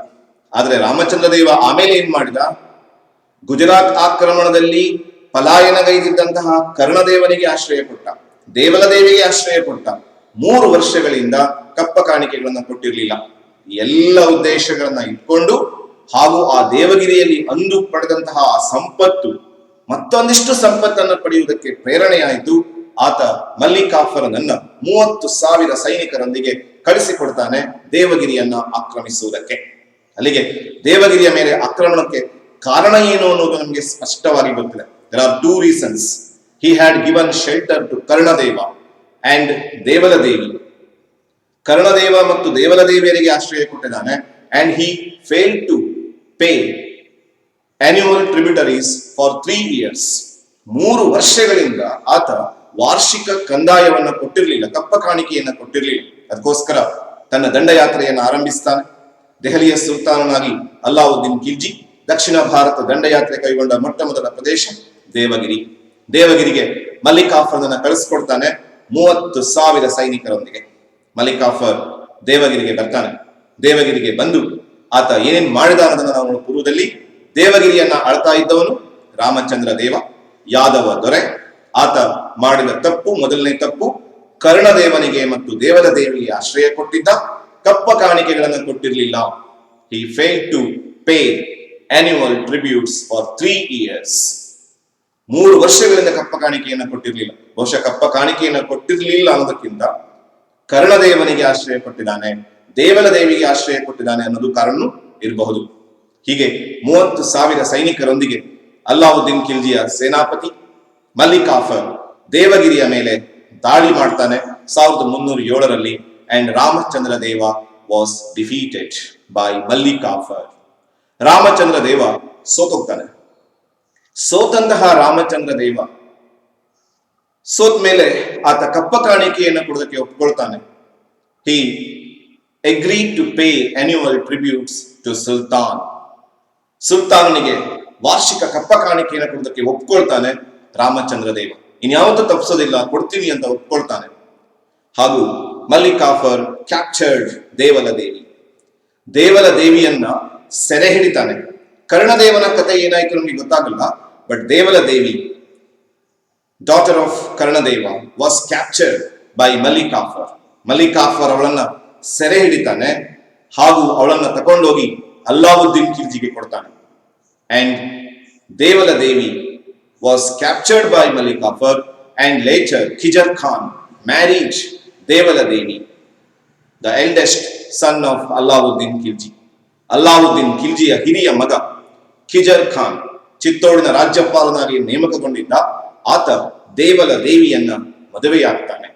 ಆದ್ರೆ ರಾಮಚಂದ್ರ ದೇವ ಆಮೇಲೆ ಏನ್ ಮಾಡಿದ? ಗುಜರಾತ್ ಆಕ್ರಮಣದಲ್ಲಿ ಪಲಾಯನಗೈದಿದ್ದಂತಹ ಕರ್ಣದೇವನಿಗೆ ಆಶ್ರಯ ಕೊಟ್ಟ, ದೇವಲ ದೇವಿಗೆ ಆಶ್ರಯ ಕೊಟ್ಟ. 3 ವರ್ಷಗಳಿಂದ ಕಪ್ಪ ಕಾಣಿಕೆಗಳನ್ನ ಕೊಟ್ಟಿರ್ಲಿಲ್ಲ. ಎಲ್ಲ ಉದ್ದೇಶಗಳನ್ನ ಇಟ್ಕೊಂಡು ಹಾಗೂ ಆ ದೇವಗಿರಿಯಲ್ಲಿ ಅಂದು ಪಡೆದಂತಹ ಸಂಪತ್ತು ಮತ್ತೊಂದಿಷ್ಟು ಸಂಪತ್ತನ್ನು ಪಡೆಯುವುದಕ್ಕೆ ಪ್ರೇರಣೆಯಾಯಿತು. ಆತ ಮಲ್ಲಿಕಾಫರನನ್ನ 30,000 ಸೈನಿಕರೊಂದಿಗೆ ಕಳಿಸಿಕೊಡ್ತಾನೆ ದೇವಗಿರಿಯನ್ನ ಆಕ್ರಮಿಸುವುದಕ್ಕೆ. ಅಲ್ಲಿಗೆ ದೇವಗಿರಿಯ ಮೇಲೆ ಆಕ್ರಮಣಕ್ಕೆ ಕಾರಣ ಏನು ಅನ್ನೋದು ನಮಗೆ ಸ್ಪಷ್ಟವಾಗಿ ಗೊತ್ತಿದೆ. There are 2 reasons. He had given shelter to Karnadeva and Devala ದೇವಿ. ಕರ್ಣದೇವ ಮತ್ತು ದೇವಲ ದೇವಿಯರಿಗೆ ಆಶ್ರಯ ಕೊಟ್ಟಿದ್ದಾನೆ. And he failed to pay annual tributaries for 3 years. 3 ವರ್ಷಗಳಿಂದ ಆತ ವಾರ್ಷಿಕ ಕಂದಾಯವನ್ನ ಕೊಟ್ಟಿರಲಿಲ್ಲ, ಕಪ್ಪ ಕಾಣಿಕೆಯನ್ನ ಕೊಟ್ಟಿರಲಿಲ್ಲ. ಅದಕ್ಕೋಸ್ಕರ ತನ್ನ ದಂಡಯಾತ್ರೆಯನ್ನು ಆರಂಭಿಸ್ತಾನೆ. ದೆಹಲಿಯ ಸುಲ್ತಾನನಾಗಿ ಅಲ್ಲಾವುದ್ದೀನ್ ಖಿಲ್ಜಿ ದಕ್ಷಿಣ ಭಾರತ ದಂಡಯಾತ್ರೆ ಕೈಗೊಂಡ ಮೊಟ್ಟ ಮೊದಲ ಪ್ರದೇಶ ದೇವಗಿರಿ. ದೇವಗಿರಿಗೆ ಮಲ್ಲಿಕಾಫರ್ನನ್ನ ಕಳಿಸ್ಕೊಡ್ತಾನೆ 30,000 ಸೈನಿಕರೊಂದಿಗೆ. ಮಲ್ಲಿಕಾಫರ್ ದೇವಗಿರಿಗೆ ಬರ್ತಾನೆ. ದೇವಗಿರಿಗೆ ಬಂದು ಆತ ಏನೇನ್ ಮಾಡಿದ ಅನ್ನೋದನ್ನ ನಾವು ಪೂರ್ವದಲ್ಲಿ ದೇವಗಿರಿಯನ್ನ ಆಳ್ತಾ ಇದ್ದವನು ರಾಮಚಂದ್ರ ದೇವ, ಯಾದವ ದೊರೆ. ಆತ ಮಾಡಿದ ತಪ್ಪು, ಮೊದಲನೇ ತಪ್ಪು, ಕರ್ಣದೇವನಿಗೆ ಮತ್ತು ದೇವಲ ದೇವಿಗೆ ಆಶ್ರಯ ಕೊಟ್ಟಿದ್ದ, ಕಪ್ಪ ಕಾಣಿಕೆಗಳನ್ನು ಕೊಟ್ಟಿರಲಿಲ್ಲ. He failed to pay annual tributes for 3 years. 3 ವರ್ಷಗಳಿಂದ ಕಪ್ಪ ಕಾಣಿಕೆಯನ್ನು ಕೊಟ್ಟಿರಲಿಲ್ಲ. ಬಹುಶಃ ಕಪ್ಪ ಕಾಣಿಕೆಯನ್ನು ಕೊಟ್ಟಿರಲಿಲ್ಲ ಅನ್ನೋದಕ್ಕಿಂತ ಕರ್ಣದೇವನಿಗೆ ಆಶ್ರಯ ಕೊಟ್ಟಿದ್ದಾನೆ, ದೇವಲ ದೇವಿಗೆ ಆಶ್ರಯ ಕೊಟ್ಟಿದ್ದಾನೆ ಅನ್ನೋದು ಕಾರಣ ಇರಬಹುದು. ಹೀಗೆ 30,000 ಸೈನಿಕರೊಂದಿಗೆ ಅಲ್ಲಾವುದ್ದೀನ್ ಖಿಲ್ಜಿಯ ಸೇನಾಪತಿ ಮಲ್ಲಿಕಾಫರ್ ದೇವಗಿರಿಯ ಮೇಲೆ ದಾಳಿ ಮಾಡ್ತಾನೆ 1307ರಲ್ಲಿ. ಅಂಡ್ ರಾಮಚಂದ್ರ ದೇವ was defeated by Malik Kafur. Ramachandra ದೇವ ಸೋತೋಗ್ತಾನೆ. ಸೋತಂತಹ ರಾಮಚಂದ್ರ ದೇವ ಸೋತ್ ಮೇಲೆ ಆತ ಕಪ್ಪ ಕಾಣಿಕೆಯನ್ನು ಕೊಡೋದಕ್ಕೆ ಒಪ್ಕೊಳ್ತಾನೆ. He agreed to pay annual tributes to Sultan. ಸುಲ್ತಾನನಿಗೆ ವಾರ್ಷಿಕ ಕಪ್ಪ ಕಾಣಿಕೆಯನ್ನು ಕೊಡೋದಕ್ಕೆ ಒಪ್ಕೊಳ್ತಾನೆ ರಾಮಚಂದ್ರ ದೇವ. ಇನ್ಯಾವತ್ತೂ ತಪ್ಪಿಸೋದಿಲ್ಲ, ಕೊಡ್ತೀನಿ ಅಂತ ಒಪ್ಕೊಳ್ತಾನೆ. ಹಾಗೂ ಮಲ್ಲಿಕಾಫರ್ ಕ್ಯಾಪ್ಚರ್ಡ್ ದೇವಲ ದೇವಿ. ದೇವಲ ದೇವಿಯನ್ನ ಸೆರೆ ಹಿಡಿತಾನೆ. ಕರ್ಣದೇವನ ಕಥೆ ಏನಾಯ್ತು ನಮಗೆ ಗೊತ್ತಾಗಲ್ಲ. But Devala Devi, daughter of Karnadeva, was captured by Malik Kafur. Malik Kafur ಅವಳನ್ನ ಸೆರೆ ಹಿಡಿತಾನೆ ಹಾಗೂ ಅವಳನ್ನ ತಕೊಂಡೋಗಿ ಅಲ್ಲಾವುದ್ದೀನ್ ಖಿಲ್ಜಿಗೆ ಕೊಡ್ತಾನೆ. And Devala Devi was captured by Mallikafar and later Khizr Khan married Devala Devi, the eldest son of Alauddin Khilji. Alauddin Khiljiಯ ಹಿರಿಯ ಮಗ ಖಿಜರ್ ಖಾನ್ ಚಿತ್ತೋಡಿನ ರಾಜ್ಯಪಾಲನಾಗಿ ನೇಮಕಗೊಂಡಿದ್ದ. ಆತ ದೇವಲ ದೇವಿಯನ್ನ ಮದುವೆಯಾಗ್ತಾನೆ.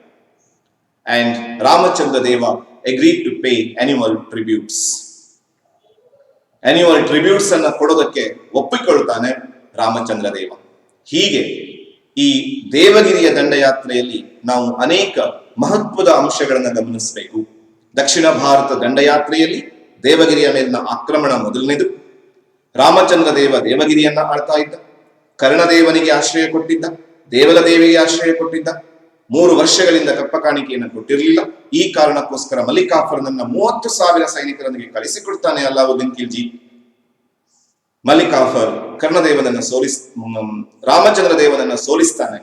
ಅಂಡ್ ರಾಮಚಂದ್ರ ದೇವ agreed to pay annual tributes. annual tributes ಅನ್ನ ಕೊಡೋದಕ್ಕೆ ಒಪ್ಪಿಕೊಳ್ತಾನೆ ರಾಮಚಂದ್ರ ದೇವ. ಹೀಗೆ ಈ ದೇವಗಿರಿಯ ದಂಡಯಾತ್ರೆಯಲ್ಲಿ ನಾವು ಅನೇಕ ಮಹತ್ವದ ಅಂಶಗಳನ್ನು ಗಮನಿಸಬೇಕು. ದಕ್ಷಿಣ ಭಾರತ ದಂಡಯಾತ್ರೆಯಲ್ಲಿ ದೇವಗಿರಿಯ ಮೇಲಿನ ಆಕ್ರಮಣ ಮೊದಲನೇದು. ರಾಮಚಂದ್ರ ದೇವ ದೇವಗಿರಿಯನ್ನ ಆಳ್ತಾ ಇದ್ದ, ಕರ್ಣದೇವನಿಗೆ ಆಶ್ರಯ ಕೊಟ್ಟಿದ್ದ, ದೇವಲ ದೇವಿಗೆ ಆಶ್ರಯ ಕೊಟ್ಟಿದ್ದ. 3 ವರ್ಷಗಳಿಂದ ಕಪ್ಪ ಕಾಣಿಕೆಯನ್ನು ಕೊಟ್ಟಿರಲಿಲ್ಲ. ಈ ಕಾರಣಕ್ಕೋಸ್ಕರ ಮಲ್ಲಿಕಾಫರ್ನನ್ನ 30,000 ಸೈನಿಕರೊಂದಿಗೆ ಕಳಿಸಿಕೊಡ್ತಾನೆ ಅಲ್ಲಾವುದ್ದೀನ್ ಖಿಲ್ಜಿ. ಮಲ್ಲಿಕಾಫರ್ ಕರ್ಣದೇವನನ್ನ ರಾಮಚಂದ್ರ ದೇವನನ್ನ ಸೋಲಿಸ್ತಾನೆ.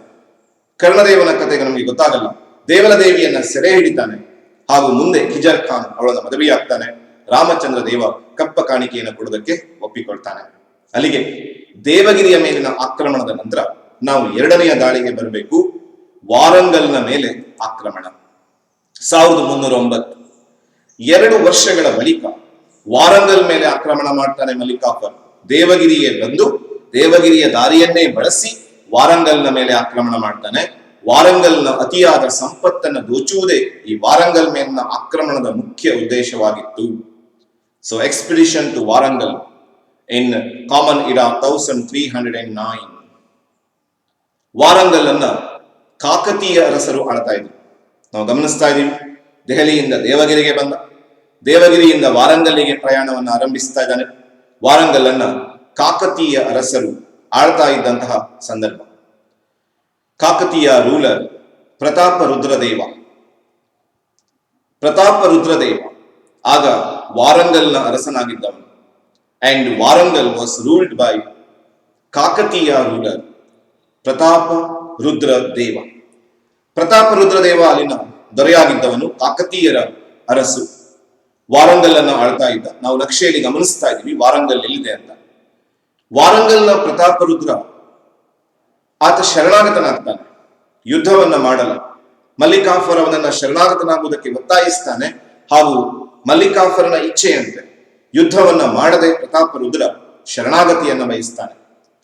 ಕರ್ಣದೇವನ ಕಥೆಗೆ ನಮಗೆ ಗೊತ್ತಾಗಲ್ಲ. ದೇವಲ ದೇವಿಯನ್ನ ಸೆರೆ ಹಿಡಿತಾನೆ ಹಾಗೂ ಮುಂದೆ ಖಿಜರ್ ಖಾನ್ ಅವಳನ್ನ ಮದುವೆಯಾಗ್ತಾನೆ. ರಾಮಚಂದ್ರ ದೇವ ಕಪ್ಪ ಕಾಣಿಕೆಯನ್ನು ಕೊಡೋದಕ್ಕೆ ಒಪ್ಪಿಕೊಳ್ತಾನೆ. ಅಲ್ಲಿಗೆ ದೇವಗಿರಿಯ ಮೇಲಿನ ಆಕ್ರಮಣದ ನಂತರ ನಾವು 2ನೆಯ ದಾಳಿಗೆ ಬರಬೇಕು. ವಾರಂಗಲ್ನ ಮೇಲೆ ಆಕ್ರಮಣ. 1309, 2 ವರ್ಷಗಳ ಬಳಿಕ ವಾರಂಗಲ್ ಮೇಲೆ ಆಕ್ರಮಣ ಮಾಡ್ತಾನೆ ಮಲ್ಲಿಕಾಫರ್. ದೇವಗಿರಿಗೆ ಬಂದು ದೇವಗಿರಿಯ ದಾರಿಯನ್ನೇ ಬಳಸಿ ವಾರಂಗಲ್ನ ಮೇಲೆ ಆಕ್ರಮಣ ಮಾಡ್ತಾನೆ. ವಾರಂಗಲ್ನ ಅತಿಯಾದ ಸಂಪತ್ತನ್ನು ದೋಚುವುದೇ ಈ ವಾರಂಗಲ್ ಮೇಲಿನ ಆಕ್ರಮಣದ ಮುಖ್ಯ ಉದ್ದೇಶವಾಗಿತ್ತು. So expedition to Warangal in common era 1309. Warangal ಅನ್ನ ಕಾಕತೀಯ ಅರಸರು ಆಳ್ತಾ ಇದ್ರು. ನಾವು ಗಮನಿಸ್ತಾ ಇದೀವಿ, ದೆಹಲಿಯಿಂದ ದೇವಗಿರಿಗೆ ಬಂದ, ದೇವಗಿರಿಯಿಂದ ವಾರಂಗಲ್ಲಿಗೆ ಪ್ರಯಾಣವನ್ನು ಆರಂಭಿಸ್ತಾ ಇದ್ದಾನೆ. ವಾರಂಗಲ್ ಅನ್ನ ಕಾಕತೀಯ ಅರಸರು ಆಳ್ತಾ ಇದ್ದಂತಹ ಸಂದರ್ಭ. ಕಾಕತೀಯ ರೂಲರ್ ಪ್ರತಾಪ ರುದ್ರದೇವ ಆಗ ವಾರಂಗಲ್ನ ಅರಸನಾಗಿದ್ದವನು. And Warangal was ruled by Kakatiya ruler Pratapa Rudradeva. Pratapa Rudradeva ಅಲ್ಲಿನ ದೊರೆಯಾಗಿದ್ದವನು, ಕಾಕತೀಯರ ಅರಸು ವಾರಂಗಲ್ ಅನ್ನ ಆಳ್ತಾ ಇದ್ದ. ನಾವು ನಕ್ಷೆಯಲ್ಲಿ ಗಮನಿಸ್ತಾ ಇದೀವಿ ವಾರಂಗಲ್ ಎಲ್ಲಿದೆ ಅಂತ. ವಾರಂಗಲ್ನ ಪ್ರತಾಪ ರುದ್ರ ಆತ ಶರಣಾಗತನಾಗ್ತಾನೆ, ಯುದ್ಧವನ್ನ ಮಾಡಲ್ಲ. ಮಲ್ಲಿಕಾಫರ್ ಅವನನ್ನ ಶರಣಾಗತನಾಗುವುದಕ್ಕೆ ಒತ್ತಾಯಿಸ್ತಾನೆ, ಹಾಗೂ ಮಲ್ಲಿಕಾಫರ್ನ ಇಚ್ಛೆಯಂತೆ ಯುದ್ಧವನ್ನ ಮಾಡದೆ ಪ್ರತಾಪ ರುದ್ರ ಶರಣಾಗತಿಯನ್ನ ಬಯಸ್ತಾನೆ.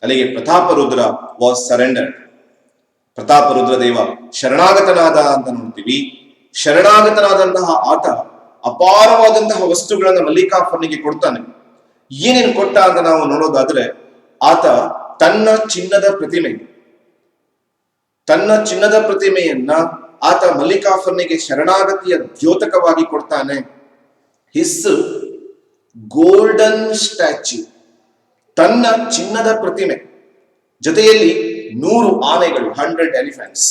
ಅಲ್ಲಿಗೆ ಪ್ರತಾಪ ರುದ್ರ ವಾಸ್ ಸರೆಂಡರ್ಡ್. ಪ್ರತಾಪ ರುದ್ರದೇವ ಶರಣಾಗತನಾದ ಅಂತ ನೋಡ್ತೀವಿ. ಶರಣಾಗತನಾದಂತಹ ಆತ ಅಪಾರವಾದಂತಹ ವಸ್ತುಗಳನ್ನ ಮಲ್ಲಿಕಾಫರ್ನಿಗೆ ಕೊಡ್ತಾನೆ. ಏನೇನು ಕೊಟ್ಟ ಅಂತ ನಾವು ನೋಡೋದಾದ್ರೆ, ಆತ ತನ್ನ ಚಿನ್ನದ ಪ್ರತಿಮೆಯನ್ನ ಆತ ಮಲ್ಲಿಕಾಫರ್ನಿಗೆ ಶರಣಾಗತಿಯ ದ್ಯೋತಕವಾಗಿ ಕೊಡ್ತಾನೆ. ಹಿಸ್ ಗೋಲ್ಡನ್ ಸ್ಟ್ಯಾಚ್ಯೂ, ತನ್ನ ಚಿನ್ನದ ಪ್ರತಿಮೆ ಜೊತೆಯಲ್ಲಿ 100 ಆನೆಗಳು, 100 ಎಲಿಫೆಂಟ್ಸ್,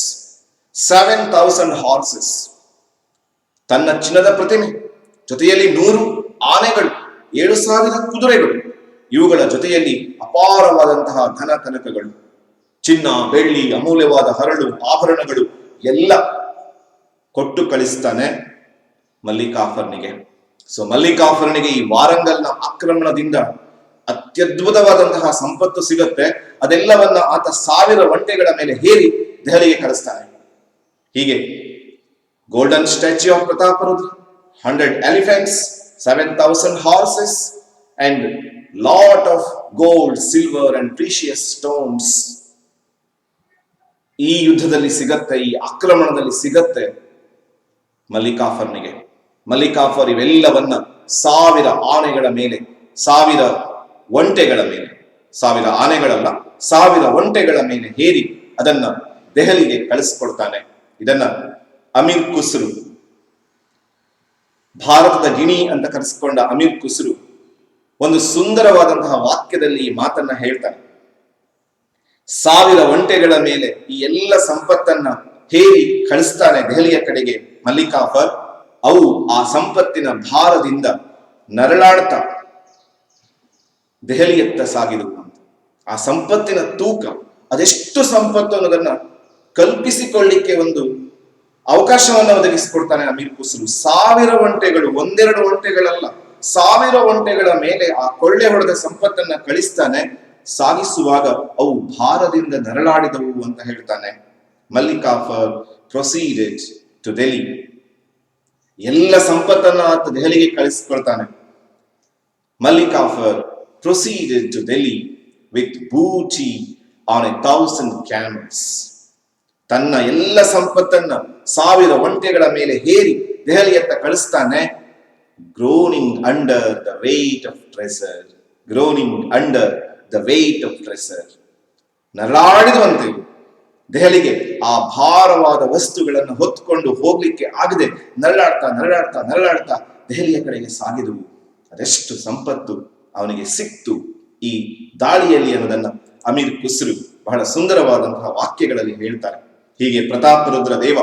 7000 ಹಾರ್ಸಸ್. ತನ್ನ ಚಿನ್ನದ ಪ್ರತಿಮೆ ಜೊತೆಯಲ್ಲಿ 100 ಆನೆಗಳು, 7000 ಕುದುರೆಗಳು, ಇವುಗಳ ಜೊತೆಯಲ್ಲಿ ಅಪಾರವಾದಂತಹ ಧನ ಕನಕಗಳು, ಚಿನ್ನ, ಬೆಳ್ಳಿ, ಅಮೂಲ್ಯವಾದ ಹರಳು, ಆಭರಣಗಳು ಎಲ್ಲ ಕೊಟ್ಟು ಕಳಿಸ್ತಾನೆ ಮಲ್ಲಿಕಾಫರ್ನಿಗೆ. ಸೊ ಮಲ್ಲಿಕಾಫರ್ನಿಗೆ ಈ ವಾರಂಗಲ್ನ ಆಕ್ರಮಣದಿಂದ ಅತ್ಯದ್ಭುತವಾದಂತಹ ಸಂಪತ್ತು ಸಿಗುತ್ತೆ. ಅದೆಲ್ಲವನ್ನ ಆತ 1000 ಒಂಟೆಗಳ ಮೇಲೆ ಹೇರಿ ದೆಹಲಿಗೆ ಕಳಿಸ್ತಾನೆ. ಹೀಗೆ golden statue of Prataparudra, 100 elephants, 7000 horses and lot of gold, silver and precious stones. ಈ ಯುದ್ಧದಲ್ಲಿ ಸಿಗತ್ತೆ, ಈ ಆಕ್ರಮಣದಲ್ಲಿ ಸಿಗತ್ತೆ ಮಲ್ಲಿಕಾಫರ್ನಿಗೆ. ಮಲ್ಲಿಕಾಫರ್ ಇವೆಲ್ಲವನ್ನ 1000 ಆನೆಗಳ ಮೇಲೆ, 1000 ಒಂಟೆಗಳ ಮೇಲೆ, 1000 ಆನೆಗಳಲ್ಲ 1000 ಒಂಟೆಗಳ ಮೇಲೆ ಹೇರಿ ಅದನ್ನ ದೆಹಲಿಗೆ ಕಳಿಸ್ಕೊಡ್ತಾನೆ. ಇದನ್ನ ಅಮೀರ್ ಖುಸ್ರು, ಭಾರತದ ಗಿಣಿ ಅಂತ ಕರೆಸಿಕೊಂಡ ಅಮೀರ್ ಖುಸ್ರು ಒಂದು ಸುಂದರವಾದಂತಹ ವಾಕ್ಯದಲ್ಲಿ ಈ ಮಾತನ್ನ ಹೇಳ್ತಾನೆ. 1000 ಒಂಟೆಗಳ ಮೇಲೆ ಈ ಎಲ್ಲ ಸಂಪತ್ತನ್ನ ಹೇರಿ ಕಳಿಸ್ತಾನೆ ದೆಹಲಿಯ ಕಡೆಗೆ ಮಲ್ಲಿಕಾಫರ್. ಅವು ಆ ಸಂಪತ್ತಿನ ಭಾರದಿಂದ ನರಳಾಡ್ತಾ ದೆಹಲಿಯತ್ತ ಸಾಗಿದವು ಅಂತ. ಆ ಸಂಪತ್ತಿನ ತೂಕ, ಅದೆಷ್ಟು ಸಂಪತ್ತು ಅನ್ನೋದನ್ನ ಕಲ್ಪಿಸಿಕೊಳ್ಳಿಕ್ಕೆ ಒಂದು ಅವಕಾಶವನ್ನು ಒದಗಿಸಿಕೊಡ್ತಾನೆ ಅಮೀರ್ ಖುಸ್ರು. 1000 ಒಂಟೆಗಳು, 1-2 ಒಂಟೆಗಳಲ್ಲ, 1000 ಒಂಟೆಗಳ ಮೇಲೆ ಆ ಕೊಳ್ಳೆ ಹೊಡೆದ ಸಂಪತ್ತನ್ನ ಕಳಿಸ್ತಾನೆ. ಸಾಗಿಸುವಾಗ ಅವು ಭಾರದಿಂದ ನರಳಾಡಿದವು ಅಂತ ಹೇಳ್ತಾನೆ. Malik Kafur proceeded to Delhi. ಎಲ್ಲ ಸಂಪತ್ತನ್ನ ಆತ ದೆಹಲಿಗೆ ಕಳಿಸ್ಕೊಳ್ತಾನೆ. Malik Kafur proceeded to Delhi with booty on 1000 camels. ತನ್ನ ಎಲ್ಲ ಸಂಪತ್ತನ್ನ 1000 ಒಂಟೆಗಳ ಮೇಲೆ ಹೇರಿ ದೆಹಲಿಯತ್ತ ಕಳಿಸ್ತಾನೆ. groaning under the weight of treasure, groaning under the weight of treasure. ನರಳಾಡಿದುವಂತೆ ದೆಹಲಿಗೆ ಆ ಭಾರವಾದ ವಸ್ತುಗಳನ್ನು ಹೊತ್ತುಕೊಂಡು ಹೋಗ್ಲಿಕ್ಕೆ ಆಗದೆ ನರಳಾಡ್ತಾ ದೆಹಲಿಯ ಕಡೆಗೆ ಸಾಗಿದವು. ಅದೆಷ್ಟು ಸಂಪತ್ತು ಅವನಿಗೆ ಸಿಕ್ತು ಈ ದಾಳಿಯಲ್ಲಿ ಅನ್ನೋದನ್ನ ಅಮೀರ್ ಖುಸ್ರು ಬಹಳ ಸುಂದರವಾದಂತಹ ವಾಕ್ಯಗಳಲ್ಲಿ ಹೇಳ್ತಾರೆ. ಹೀಗೆ ಪ್ರತಾಪರುದ್ರ ದೇವ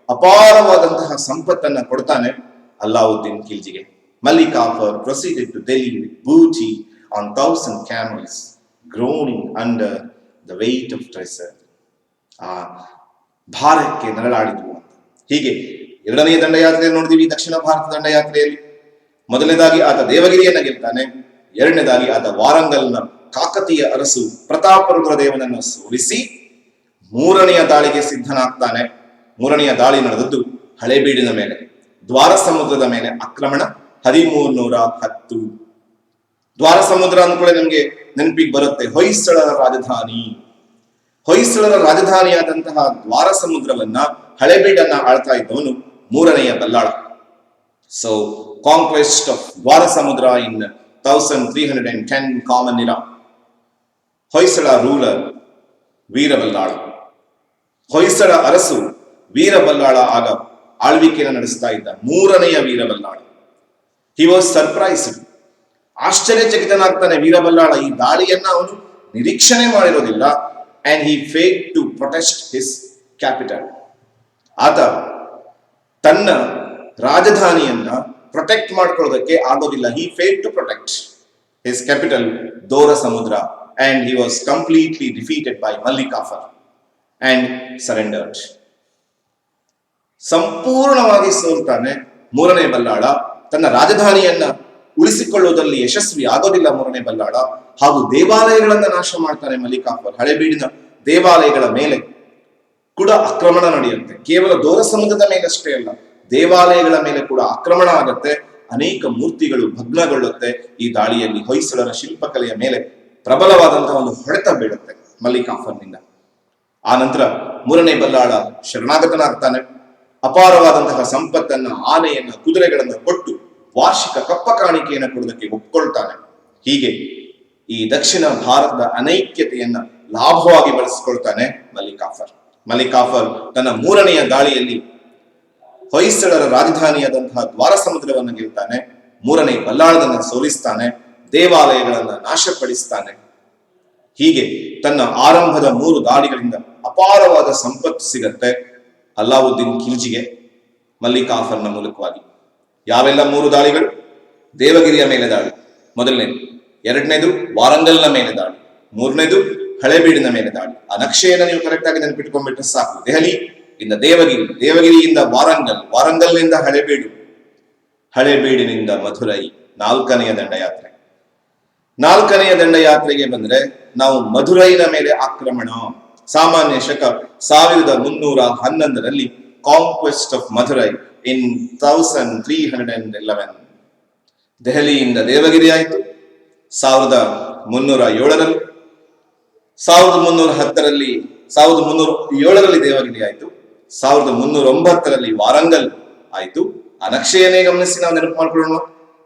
ಅಪಾರವಾದಂತಹ ಸಂಪತ್ತನ್ನ ಕೊಡ್ತಾನೆ ಅಲ್ಲಾವುದ್ದೀನ್ ಖಿಲ್ಜಿಗೆ. Malik Kafur proceeded to Delhi with booty on 1000 camels, groaning under the weight of treasure. ಆ ಭಾರಕ್ಕೆ ನರಳಾಡಿದ್ವು ಅಂತ. ಹೀಗೆ ಎರಡನೆಯ ದಂಡಯಾತ್ರೆಯಲ್ಲಿ ನೋಡಿದೀವಿ, ದಕ್ಷಿಣ ಭಾರತ ದಂಡಯಾತ್ರೆಯಲ್ಲಿ ಮೊದಲನೇದಾಗಿ ಆತ ದೇವಗಿರಿಯನ್ನ ಗೆಲ್ತಾನೆ, ಎರಡನೇದಾಗಿ ಆತ ವಾರಂಗಲ್ನ ಕಾಕತೀಯ ಅರಸು ಪ್ರತಾಪರುದ್ರ ದೇವನನ್ನು ಸೋಲಿಸಿ ಮೂರನೆಯ ದಾಳಿಗೆ ಸಿದ್ಧನಾಗ್ತಾನೆ. ಮೂರನೆಯ ದಾಳಿ ನಡೆದದ್ದು ಹಳೇಬೀಡಿನ ಮೇಲೆ, ದ್ವಾರ ಸಮುದ್ರದ ಮೇಲೆ ಆಕ್ರಮಣ 1310. ದ್ವಾರ ಸಮುದ್ರ ಅಂದ್ಕೊಳ್ಳೆ ನಮ್ಗೆ ನೆನಪಿಗೆ ಬರುತ್ತೆ ಹೊಯ್ಸಳರ ರಾಜಧಾನಿ. ಹೊಯ್ಸಳರ ರಾಜಧಾನಿಯಾದಂತಹ ದ್ವಾರ ಸಮುದ್ರವನ್ನ, ಹಳೇಬೀಡನ್ನ ಆಳ್ತಾ ಇದ್ದವನು ಮೂರನೆಯ ಬಲ್ಲಾಳ. ಸೊ ಕಾಂಕ್ವೆಸ್ಟ್ ಆಫ್ ದ್ವಾರ ಸಮುದ್ರ ಇನ್ 1310 ಕಾಮನ್ ಇರಾ. ಹೊಯ್ಸಳ ರೂಲರ್ ವೀರಬಲ್ಲಾಳ. ಹೊಯ್ಸಳ ಅರಸು ವೀರಬಲ್ಲಾಳ ಆಗ ಆಳ್ವಿಕೆಯನ್ನು ನಡೆಸ್ತಾ ಇದ್ದ ಮೂರನೆಯ Veeraballala. He was surprised. ಆಶ್ಚರ್ಯಚಕಿತನಾಗ್ತಾನೆ Veeraballala. ಈ ದಾಳಿಯನ್ನ ಅವನು ನಿರೀಕ್ಷಣೆ ಮಾಡಿರೋದಿಲ್ಲ. And he failed to protect his capital. ಆತ ತನ್ನ ರಾಜಧಾನಿಯನ್ನ ಪ್ರೊಟೆಕ್ಟ್ ಮಾಡ್ಕೊಳ್ಳೋದಕ್ಕೆ ಆಗೋದಿಲ್ಲ. He failed to protect his capital Dora Samudra. And he was completely defeated by Malik Kafur and surrendered. ಸಂಪೂರ್ಣವಾಗಿ ಸೋಲ್ತಾನೆ ಮೂರನೇ ಬಲ್ಲಾಳ. ತನ್ನ ರಾಜಧಾನಿಯನ್ನ ಉಳಿಸಿಕೊಳ್ಳುವುದರಲ್ಲಿ ಯಶಸ್ವಿ ಆಗೋದಿಲ್ಲ ಮೂರನೇ ಬಲ್ಲಾಳ. ಹಾಗೂ ದೇವಾಲಯಗಳನ್ನ ನಾಶ ಮಾಡ್ತಾನೆ ಮಲ್ಲಿಕಾಫರ್. ಹಳೇಬೀಡಿನ ದೇವಾಲಯಗಳ ಮೇಲೆ ಕೂಡ ಆಕ್ರಮಣ ನಡೆಯುತ್ತೆ. ಕೇವಲ ದೋರ ಸಮುದ್ರದ ಮೇಲಷ್ಟೇ ಅಲ್ಲ, ದೇವಾಲಯಗಳ ಮೇಲೆ ಕೂಡ ಆಕ್ರಮಣ ಆಗತ್ತೆ. ಅನೇಕ ಮೂರ್ತಿಗಳು ಭಗ್ನಗೊಳ್ಳುತ್ತೆ. ಈ ದಾಳಿಯಲ್ಲಿ ಹೊಯ್ಸಳರ ಶಿಲ್ಪಕಲೆಯ ಮೇಲೆ ಪ್ರಬಲವಾದಂತಹ ಒಂದು ಹೊಡೆತ ಬೀಳುತ್ತೆ ಮಲ್ಲಿಕಾಫರ್ನಿಂದ. ಆ ನಂತರ ಮೂರನೇ ಬಲ್ಲಾಳ ಶರಣಾಗತನಾಗ್ತಾನೆ. ಅಪಾರವಾದಂತಹ ಸಂಪತ್ತನ್ನ, ಆನೆಯನ್ನ, ಕುದುರೆಗಳನ್ನ ಕೊಟ್ಟು ವಾರ್ಷಿಕ ಕಪ್ಪ ಕಾಣಿಕೆಯನ್ನು ಕೊಡೋದಕ್ಕೆ ಒಪ್ಕೊಳ್ತಾನೆ. ಹೀಗೆ ಈ ದಕ್ಷಿಣ ಭಾರತದ ಅನೈಕ್ಯತೆಯನ್ನ ಲಾಭವಾಗಿ ಬಳಸಿಕೊಳ್ತಾನೆ ಮಲ್ಲಿಕಾಫರ್. ಮಲ್ಲಿಕಾಫರ್ ತನ್ನ ಮೂರನೆಯ ದಾಳಿಯಲ್ಲಿ ಹೊಯ್ಸಳರ ರಾಜಧಾನಿಯಾದಂತಹ ದ್ವಾರ ಸಮುದ್ರವನ್ನು ಗೆಲ್ತಾನೆ. ಮೂರನೇ ಬಲ್ಲಾಳದನ್ನ ಸೋಲಿಸ್ತಾನೆ. ದೇವಾಲಯಗಳನ್ನ ನಾಶಪಡಿಸ್ತಾನೆ. ಹೀಗೆ ತನ್ನ ಆರಂಭದ 3 ದಾಳಿಗಳಿಂದ ಅಪಾರವಾದ ಸಂಪತ್ತು ಸಿಗತ್ತೆ ಅಲ್ಲಾವುದ್ದೀನ್ ಖಿಲ್ಜಿಗೆ ಮಲ್ಲಿಕಾಫರ್ನ ಮೂಲಕವಾಗಿ. ಯಾವೆಲ್ಲ 3 ದಾಳಿಗಳು? ದೇವಗಿರಿಯ ಮೇಲೆ ದಾಳಿ ಮೊದಲನೇದು, ಎರಡನೇದು ವಾರಂಗಲ್ನ ಮೇಲೆ ದಾಳಿ, ಮೂರನೇದು ಹಳೇಬೀಡಿನ ಮೇಲೆ ದಾಳಿ. ಆ ನಕ್ಷೆಯನ್ನು ನೀವು ಕರೆಕ್ಟ್ ಆಗಿ ನೆನಪಿಟ್ಕೊಂಡ್ಬಿಟ್ರೆ ಸಾಕು. ದೆಹಲಿ ಇಂದ ದೇವಗಿರಿ, ದೇವಗಿರಿಯಿಂದ ವಾರಂಗಲ್, ವಾರಂಗಲ್ನಿಂದ ಹಳೇಬೀಡು, ಹಳೇಬೀಡಿನಿಂದ ಮಧುರೈ. 4ನೆಯ ದಂಡಯಾತ್ರೆ. 4ನೆಯ ದಂಡಯಾತ್ರೆಗೆ ಬಂದ್ರೆ ನಾವು ಮಧುರೈನ ಮೇಲೆ ಆಕ್ರಮಣ. ಸಾಮಾನ್ಯ ಶಕ 1311ರಲ್ಲಿ ಕಾಂಕ್ವೆಸ್ಟ್ ಆಫ್ ಮಧುರೈ ಇನ್ 1311. ದೆಹಲಿಯಿಂದ ದೇವಗಿರಿ ಆಯಿತು 1307ರಲ್ಲಿ. 1310ರಲ್ಲಿ 1307ರಲ್ಲಿ ದೇವಗಿರಿ ಆಯಿತು. 1309ರಲ್ಲಿ ವಾರಂಗಲ್ ಆಯಿತು. ಆ ನಕ್ಷೆಯನ್ನೇ ಗಮನಿಸಿ ನಾವು ನೆನಪು ಮಾಡ್ಕೊಳ್ಳೋಣ.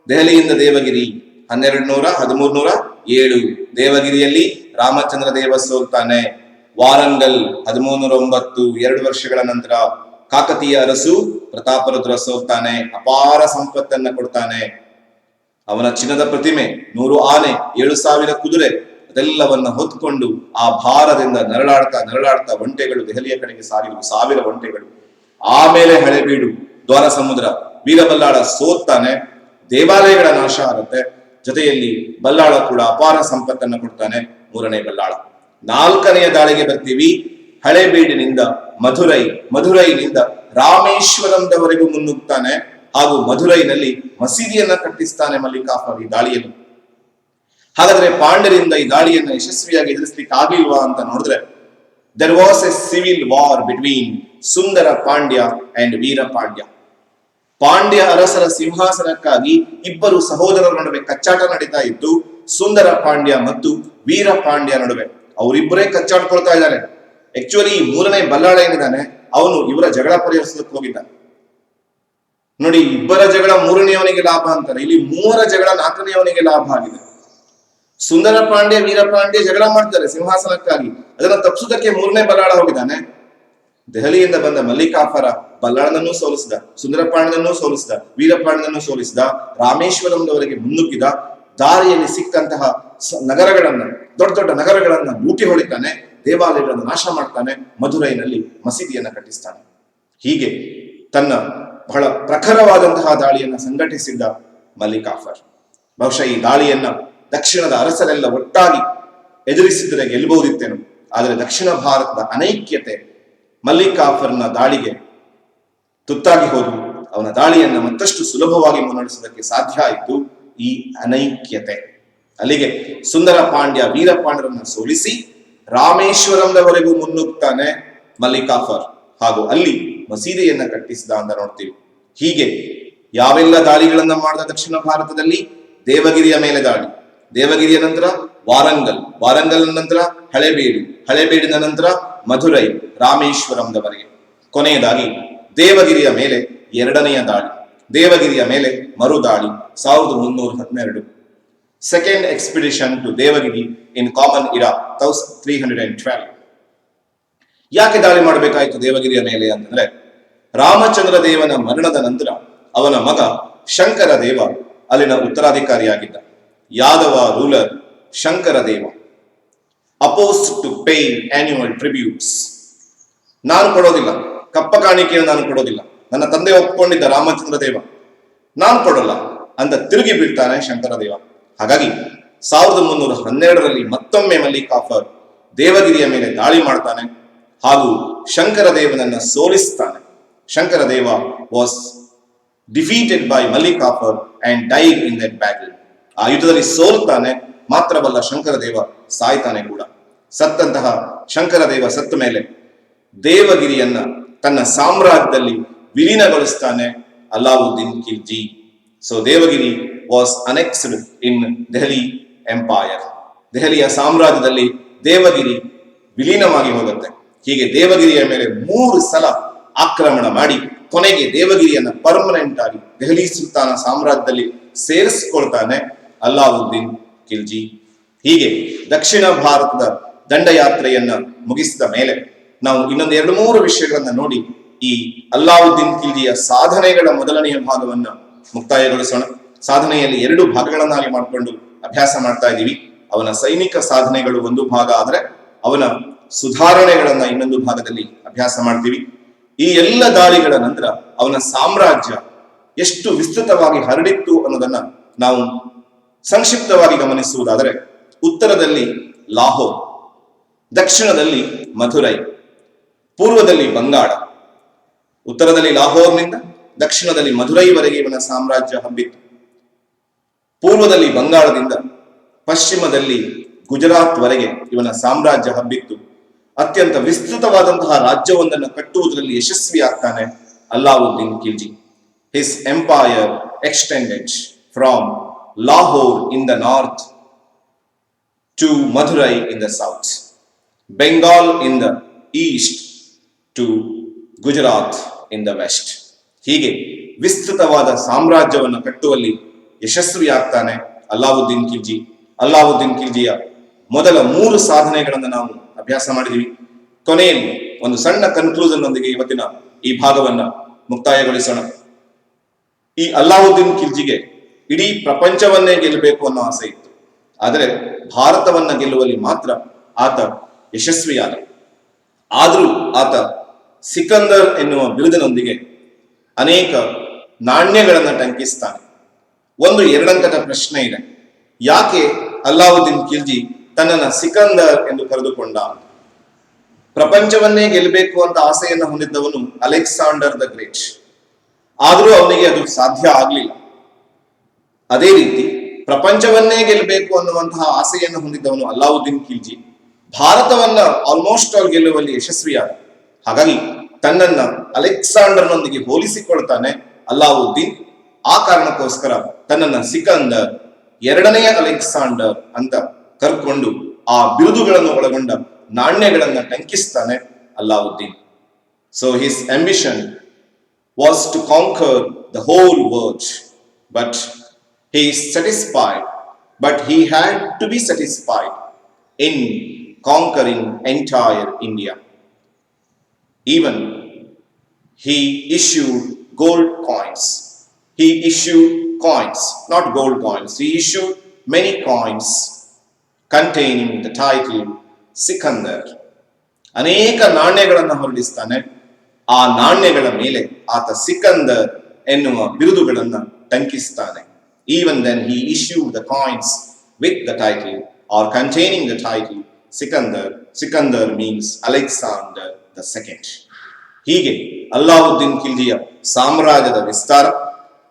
ದೆಹಲಿಯಿಂದ ದೇವಗಿರಿ 1307. ದೇವಗಿರಿಯಲ್ಲಿ ರಾಮಚಂದ್ರ ದೇವ ಸೋಲ್ತಾನೆ. ವಾರಂಗಲ್ 1309, 2 ವರ್ಷಗಳ ನಂತರ ಕಾಕತೀಯ ಅರಸು ಪ್ರತಾಪರುದ್ರ ಸೋಲ್ತಾನೆ. ಅಪಾರ ಸಂಪತ್ತನ್ನ ಕೊಡ್ತಾನೆ. ಅವನ ಚಿನ್ನದ ಪ್ರತಿಮೆ, 100 ಆನೆ, 7000 ಕುದುರೆ, ಅದೆಲ್ಲವನ್ನ ಹೊತ್ಕೊಂಡು ಆ ಭಾರದಿಂದ ನರಳಾಡ್ತಾ ಒಂಟೆಗಳು ದೆಹಲಿಯ ಕಡೆಗೆ ಸಾಗಿದವು, 1000 ಒಂಟೆಗಳು. ಆಮೇಲೆ ಹಳೇಬೀಡು, ದ್ವಾರ ಸಮುದ್ರ, ವೀರಬಲ್ಲಾಳ ಸೋತ್ತಾನೆ. ದೇವಾಲಯಗಳ ನಾಶ ಆಗುತ್ತೆ. ಜೊತೆಯಲ್ಲಿ ಬಲ್ಲಾಳ ಕೂಡ ಅಪಾರ ಸಂಪತ್ತನ್ನ ಕೊಡ್ತಾನೆ. ಮೂರನೇ ಬಲ್ಲಾಳ. 4ನೆಯ ದಾಳಿಗೆ ಬರ್ತೀವಿ. ಹಳೇಬೀಡಿನಿಂದ ಮಧುರೈ, ಮಧುರೈನಿಂದ ರಾಮೇಶ್ವರಂದವರೆಗೂ ಮುನ್ನುಗ್ತಾನೆ. ಹಾಗೂ ಮಧುರೈನಲ್ಲಿ ಮಸೀದಿಯನ್ನ ಕಟ್ಟಿಸ್ತಾನೆ ಮಲ್ಲಿಕಾಫರ್ ಈ ದಾಳಿಯನ್ನು. ಹಾಗಾದ್ರೆ ಪಾಂಡ್ಯರಿಂದ ಈ ದಾಳಿಯನ್ನ ಯಶಸ್ವಿಯಾಗಿ ಎದುರಿಸಲಿಕ್ಕೆ ಆಗಿಲ್ವಾ ಅಂತ ನೋಡಿದ್ರೆ, there was a civil war between Sundara Pandya and ವೀರ ಪಾಂಡ್ಯ. ಪಾಂಡ್ಯ ಅರಸರ ಸಿಂಹಾಸನಕ್ಕಾಗಿ ಇಬ್ಬರು ಸಹೋದರರ ನಡುವೆ ಕಚ್ಚಾಟ ನಡೀತಾ ಇದ್ದು, ಸುಂದರ ಪಾಂಡ್ಯ ಮತ್ತು ವೀರ ಪಾಂಡ್ಯ ನಡುವೆ ಅವರಿಬ್ಬರೇ ಕಚ್ಚಾಡ್ಕೊಳ್ತಾ ಇದ್ದಾರೆ. ಆಕ್ಚುಲಿ ಈ ಮೂರನೇ ಬಲ್ಲಾಳ ಏನಿದ್ದಾನೆ ಅವನು ಇವರ ಜಗಳ ಪರಿಹರಿಸೋದಕ್ಕೆ ಹೋಗಿದ್ದ. ನೋಡಿ, ಇಬ್ಬರ ಜಗಳ ಮೂರನೆಯವನಿಗೆ ಲಾಭ ಅಂತಾರೆ. ಇಲ್ಲಿ 3ರ ಜಗಳ 4ನೆಯವನಿಗೆ ಲಾಭ ಆಗಿದೆ. ಸುಂದರ ಪಾಂಡ್ಯ, ವೀರ ಪಾಂಡ್ಯ ಜಗಳ ಮಾಡ್ತಾರೆ ಸಿಂಹಾಸನಕ್ಕಾಗಿ. ಅದನ್ನ ತಪ್ಪಿಸುವುದಕ್ಕೆ 3ನೇ ಬಲ್ಲಾಳ ಹೋಗಿದ್ದಾನೆ. ದೆಹಲಿಯಿಂದ ಬಂದ ಮಲ್ಲಿಕಾಫರ ಬಲ್ಲಾಳನನ್ನೂ ಸೋಲಿಸಿದ, ಸುಂದರ ಪಾಂಡ್ಯನನ್ನೂ ಸೋಲಿಸಿದ, ವೀರ ಪಾಂಡ್ಯನನ್ನೂ ಸೋಲಿಸಿದ, ರಾಮೇಶ್ವರಂದವರೆಗೆ ಮುನ್ನುಗ್ಗಿದ. ದಾರಿಯಲ್ಲಿ ಸಿಕ್ಕಂತಹ ನಗರಗಳನ್ನ, ದೊಡ್ಡ ದೊಡ್ಡ ನಗರಗಳನ್ನ ಲೂಟಿ ಹೊಡಿತಾನೆ. ದೇವಾಲಯಗಳನ್ನು ನಾಶ ಮಾಡ್ತಾನೆ. ಮಧುರೈನಲ್ಲಿ ಮಸೀದಿಯನ್ನ ಕಟ್ಟಿಸ್ತಾನೆ. ಹೀಗೆ ತನ್ನ ಬಹಳ ಪ್ರಖರವಾದಂತಹ ದಾಳಿಯನ್ನ ಸಂಘಟಿಸಿದ್ದ ಮಲ್ಲಿಕಾಫರ್. ಬಹುಶಃ ಈ ದಾಳಿಯನ್ನ ದಕ್ಷಿಣದ ಅರಸರೆಲ್ಲ ಒಟ್ಟಾಗಿ ಎದುರಿಸಿದರೆ ಗೆಲ್ಲಬಹುದಿತ್ತೇನು. ಆದರೆ ದಕ್ಷಿಣ ಭಾರತದ ಅನೈಕ್ಯತೆ ಮಲ್ಲಿಕಾಫರ್ನ ದಾಳಿಗೆ ತುತ್ತಾಗಿ ಹೋದು ಅವನ ದಾಳಿಯನ್ನ ಮತ್ತಷ್ಟು ಸುಲಭವಾಗಿ ಮುನ್ನಡೆಸೋದಕ್ಕೆ ಸಾಧ್ಯ ಆಯಿತು ಈ ಅನೈಕ್ಯತೆ. ಅಲ್ಲಿಗೆ ಸುಂದರ ಪಾಂಡ್ಯ, ವೀರ ಪಾಂಡ್ಯರನ್ನ ಸೋಲಿಸಿ ರಾಮೇಶ್ವರಂದವರೆಗೂ ಮುನ್ನುಗ್ತಾನೆ ಮಲ್ಲಿಕಾಫರ್, ಹಾಗೂ ಅಲ್ಲಿ ಮಸೀದಿಯನ್ನ ಕಟ್ಟಿಸಿದ ಅಂತ ನೋಡ್ತೀವಿ. ಹೀಗೆ ಯಾವೆಲ್ಲ ದಾಳಿಗಳನ್ನ ಮಾಡಿದ ದಕ್ಷಿಣ ಭಾರತದಲ್ಲಿ? ದೇವಗಿರಿಯ ಮೇಲೆ ದಾಳಿ, ದೇವಗಿರಿಯ ನಂತರ ವಾರಂಗಲ್, ವಾರಂಗಲ್ ನಂತರ ಹಳೇಬೀಡು, ಹಳೇಬೀಡಿನ ನಂತರ ಮಧುರೈ, ರಾಮೇಶ್ವರಂದವರೆಗೆ. ಕೊನೆಯದಾಗಿ ದೇವಗಿರಿಯ ಮೇಲೆ ಎರಡನೆಯ ದಾಳಿ, ದೇವಗಿರಿಯ ಮೇಲೆ ಮರುದಾಳಿ 1312. Second expedition to Devagiri in common era 1312. ಯಾಕೆ ದಾಳಿ ಮಾಡಬೇಕಾಯಿತು ದೇವಗಿರಿಯ ಮೇಲೆ ಅಂತಂದ್ರೆ, ರಾಮಚಂದ್ರ ದೇವನ ಮರಣದ ನಂತರ ಅವನ ಮಗ ಶಂಕರ ದೇವ ಅಲ್ಲಿನ ಉತ್ತರಾಧಿಕಾರಿಯಾಗಿದ್ದ. ಯಾದವ ರೂಲರ್ ಶಂಕರ ದೇವ oppose to pay annual tributes. ನಾನು ಕೊಡೋದಿಲ್ಲ, ಕಪ್ಪ ಕಾಣಿಕೆಯನ್ನು ನಾನು ಕೊಡೋದಿಲ್ಲ, ನನ್ನ ತಂದೆ ಒಪ್ಕೊಂಡಿದ್ದ ರಾಮಚಂದ್ರ ದೇವ, ನಾನು ಕೊಡೋಲ್ಲ ಅಂತ ತಿರುಗಿ ಬೀಳ್ತಾನೆ ಶಂಕರ ದೇವ. ಹಾಗಾಗಿ 1312ರಲ್ಲಿ ಮತ್ತೊಮ್ಮೆ ಮಲ್ಲಿಕಾಫರ್ ದೇವಗಿರಿಯ ಮೇಲೆ ದಾಳಿ ಮಾಡ್ತಾನೆ ಹಾಗೂ ಶಂಕರ ದೇವನನ್ನ ಸೋಲಿಸ್ತಾನೆ. ಶಂಕರ ದೇವ was defeated by Malik Kafur and died in that battle. ಆ ಯುದ್ಧದಲ್ಲಿ ಸೋಲ್ತಾನೆ, ಮಾತ್ರವಲ್ಲ ಶಂಕರ ದೇವ ಸಾಯ್ತಾನೆ ಕೂಡ. ಸತ್ತಂತಹ ಶಂಕರ ದೇವ ಸತ್ತ ಮೇಲೆ ದೇವಗಿರಿಯನ್ನ ತನ್ನ ಸಾಮ್ರಾಜ್ಯದಲ್ಲಿ ವಿಲೀನಗೊಳಿಸ್ತಾನೆ Alauddin Khilji. So Devagiri was annexed in Delhi empire. ದೆಹಲಿಯ ಸಾಮ್ರಾಜ್ಯದಲ್ಲಿ ದೇವಗಿರಿ ವಿಲೀನವಾಗಿ ಹೋಗುತ್ತೆ. ಹೀಗೆ ದೇವಗಿರಿಯ ಮೇಲೆ 3 ಸಲ ಆಕ್ರಮಣ ಮಾಡಿ ಕೊನೆಗೆ ದೇವಗಿರಿಯನ್ನ ಪರ್ಮನೆಂಟ್ ಆಗಿ ದೆಹಲಿ ಸುಲ್ತಾನ ಸಾಮ್ರಾಜ್ಯದಲ್ಲಿ ಸೇರಿಸಿಕೊಳ್ತಾನೆ ಅಲಾವುದ್ದೀನ್ ಖಿಲ್ಜಿ. ಹೀಗೆ ದಕ್ಷಿಣ ಭಾರತದ ದಂಡಯಾತ್ರೆಯನ್ನ ಮುಗಿಸಿದ ಮೇಲೆ ನಾವು ಇನ್ನೊಂದು 2-3 ವಿಷಯಗಳನ್ನ ನೋಡಿ ಈ ಅಲಾವುದ್ದೀನ್ ಖಿಲ್ಜಿಯ ಸಾಧನೆಗಳ ಮೊದಲನೆಯ ಭಾಗವನ್ನ ಮುಕ್ತಾಯಗೊಳಿಸೋಣ. ಸಾಧನೆಯಲ್ಲಿ 2 ಭಾಗಗಳನ್ನಾಗಿ ಮಾಡಿಕೊಂಡು ಅಭ್ಯಾಸ ಮಾಡ್ತಾ ಇದ್ದೀವಿ. ಅವನ ಸೈನಿಕ ಸಾಧನೆಗಳು ಒಂದು ಭಾಗ ಆದ್ರೆ ಅವನ ಸುಧಾರಣೆಗಳನ್ನ ಇನ್ನೊಂದು ಭಾಗದಲ್ಲಿ ಅಭ್ಯಾಸ ಮಾಡ್ತೀವಿ. ಈ ಎಲ್ಲ ದಾಳಿಗಳ ನಂತರ ಅವನ ಸಾಮ್ರಾಜ್ಯ ಎಷ್ಟು ವಿಸ್ತೃತವಾಗಿ ಹರಡಿತ್ತು ಅನ್ನೋದನ್ನ ನಾವು ಸಂಕ್ಷಿಪ್ತವಾಗಿ ಗಮನಿಸುವುದಾದರೆ, ಉತ್ತರದಲ್ಲಿ ಲಾಹೋರ್, ದಕ್ಷಿಣದಲ್ಲಿ ಮಧುರೈ, ಪೂರ್ವದಲ್ಲಿ ಬಂಗಾಳ. ಉತ್ತರದಲ್ಲಿ ಲಾಹೋರ್ನಿಂದ ದಕ್ಷಿಣದಲ್ಲಿ ಮಧುರೈವರೆಗೆ ಇವನ ಸಾಮ್ರಾಜ್ಯ ಹಬ್ಬಿತ್ತು. ಪೂರ್ವದಲ್ಲಿ ಬಂಗಾಳದಿಂದ ಪಶ್ಚಿಮದಲ್ಲಿ ಗುಜರಾತ್ ವರೆಗೆ ಇವನ ಸಾಮ್ರಾಜ್ಯ ಹಬ್ಬಿತ್ತು. ಅತ್ಯಂತ ವಿಸ್ತೃತವಾದಂತಹ ರಾಜ್ಯವೊಂದನ್ನು ಕಟ್ಟುವುದರಲ್ಲಿ ಯಶಸ್ವಿ ಆಗ್ತಾನೆ Alauddin Khilji. His empire extended from Lahore in the north to Madurai in the south, Bengal in the east to Gujarat in the west. ಹೀಗೆ ವಿಸ್ತೃತವಾದ ಸಾಮ್ರಾಜ್ಯವನ್ನು ಕಟ್ಟುವಲ್ಲಿ ಯಶಸ್ವಿಯಾಗ್ತಾನೆ ಅಲಾವುದ್ದೀನ್ ಖಿಲ್ಜಿ. ಅಲಾವುದ್ದೀನ್ ಖಿಲ್ಜಿಯ ಮೊದಲ 3 ಸಾಧನೆಗಳನ್ನು ನಾವು ಅಭ್ಯಾಸ ಮಾಡಿದೀವಿ. ಕೊನೆಯಲ್ಲಿ ಒಂದು ಸಣ್ಣ ಕನ್ಕ್ಲೂಷನ್ ನೊಂದಿಗೆ ಇವತ್ತಿನ ಈ ಭಾಗವನ್ನ ಮುಕ್ತಾಯಗೊಳಿಸೋಣ. ಈ ಅಲಾವುದ್ದೀನ್ ಖಿಲ್ಜಿಗೆ ಇಡೀ ಪ್ರಪಂಚವನ್ನೇ ಗೆಲ್ಲಬೇಕು ಅನ್ನೋ ಆಸೆ ಇತ್ತು. ಆದರೆ ಭಾರತವನ್ನ ಗೆಲ್ಲುವಲ್ಲಿ ಮಾತ್ರ ಆತ ಯಶಸ್ವಿಯಾದ. ಆದರೂ ಆತ ಸಿಕಂದರ್ ಎನ್ನುವ ಬಿರುದಿನೊಂದಿಗೆ ಅನೇಕ ನಾಣ್ಯಗಳನ್ನು ಟಂಕಿಸ್ತಾನೆ. ಒಂದು 2 ಅಂಕದ ಪ್ರಶ್ನೆ ಇದೆ, ಯಾಕೆ ಅಲಾವುದ್ದೀನ್ ಖಿಲ್ಜಿ ತನ್ನನ್ನ ಸಿಕಂದರ್ ಎಂದು ಕರೆದುಕೊಂಡ? ಪ್ರಪಂಚವನ್ನೇ ಗೆಲ್ಲಬೇಕು ಅಂತ ಆಸೆಯನ್ನು ಹೊಂದಿದ್ದವನು ಅಲೆಕ್ಸಾಂಡರ್ ದ ಗ್ರೇಟ್, ಆದರೂ ಅವನಿಗೆ ಅದು ಸಾಧ್ಯ ಆಗ್ಲಿಲ್ಲ. ಅದೇ ರೀತಿ ಪ್ರಪಂಚವನ್ನೇ ಗೆಲ್ಲಬೇಕು ಅನ್ನುವಂತಹ ಆಸೆಯನ್ನು ಹೊಂದಿದ್ದವನು ಅಲಾವುದ್ದೀನ್ ಖಿಲ್ಜಿ ಭಾರತವನ್ನ ಆಲ್ಮೋಸ್ಟ್ ಆಲ್ ಗೆಲ್ಲುವಲ್ಲಿ ಯಶಸ್ವಿಯಾದ. ಹಾಗಾಗಿ ತನ್ನನ್ನ ಅಲೆಕ್ಸಾಂಡರ್ನೊಂದಿಗೆ ಹೋಲಿಸಿಕೊಳ್ತಾನೆ ಅಲಾವುದ್ದೀನ್. ಆ ಕಾರಣಕ್ಕೋಸ್ಕರ ತನ್ನನ್ನ ಸಿಕಂದರ್, 2ನೇ ಅಲೆಕ್ಸಾಂಡರ್ ಅಂತ ಕರ್ಕೊಂಡು ಆ ಬಿರುದುಗಳನ್ನು ಒಳಗೊಂಡ ನಾಣ್ಯಗಳನ್ನ ಟಂಕಿಸ್ತಾನೆ Alauddin. So his ambition was to conquer the whole world, but he is satisfied, but he had to be satisfied in conquering entire India. Even he issued gold coins. He issued coins, not gold coins. He issued many coins containing the title Sikandar. ಅನೇಕ ನಾಣ್ಯಗಳನ್ನು ಹೊರಡಿಸ್ತಾನೆ. ಆ ನಾಣ್ಯಗಳ ಮೇಲೆ ಆತ ಸಿಕಂದರ್ ಎನ್ನುವ ಬಿರುದುಗಳನ್ನು ಟಂಕಿಸ್ತಾನೆ. Even then he issued the coins with the title or containing the title Sikandar. Sikandar means Alexander the Second. ಹೀಗೆ ಅಲಾವುದ್ದೀನ್ ಖಿಲ್ಜಿಯ ಸಾಮ್ರಾಜ್ಯದ ವಿಸ್ತಾರ,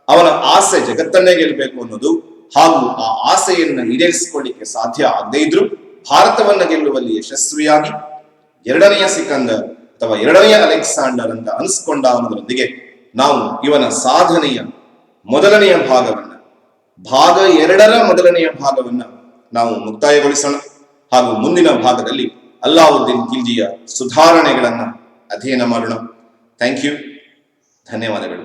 ಅವನ ಆಸೆ ಜಗತ್ತನ್ನೇ ಗೆಲ್ಲಬೇಕು ಅನ್ನೋದು, ಹಾಗೂ ಆ ಆಸೆಯನ್ನು ಈಡೇರಿಸಿಕೊಳ್ಳಿಕ್ಕೆ ಸಾಧ್ಯ ಆಗದೇ ಇದ್ರು ಭಾರತವನ್ನ ಗೆಲ್ಲುವಲ್ಲಿ ಯಶಸ್ವಿಯಾಗಿ ಎರಡನೆಯ ಸಿಕಂದರ್ ಅಥವಾ ಎರಡನೆಯ ಅಲೆಕ್ಸಾಂಡರ್ ಅಂತ ಅನಿಸ್ಕೊಂಡ ಅನ್ನೋದರೊಂದಿಗೆ ನಾವು ಇವನ ಸಾಧನೆಯ ಮೊದಲನೆಯ ಭಾಗವನ್ನ, ಭಾಗ 2ರ ಮೊದಲನೆಯ ಭಾಗವನ್ನ ನಾವು ಮುಕ್ತಾಯಗೊಳಿಸೋಣ. ಹಾಗೂ ಮುಂದಿನ ಭಾಗದಲ್ಲಿ ಅಲ್ಲಾವುದ್ದೀನ್ ಖಿಲ್ಜಿಯ ಸುಧಾರಣೆಗಳನ್ನ ಅಧ್ಯಯನ ಮಾಡೋಣ. Thank you. ಧನ್ಯವಾದಗಳು.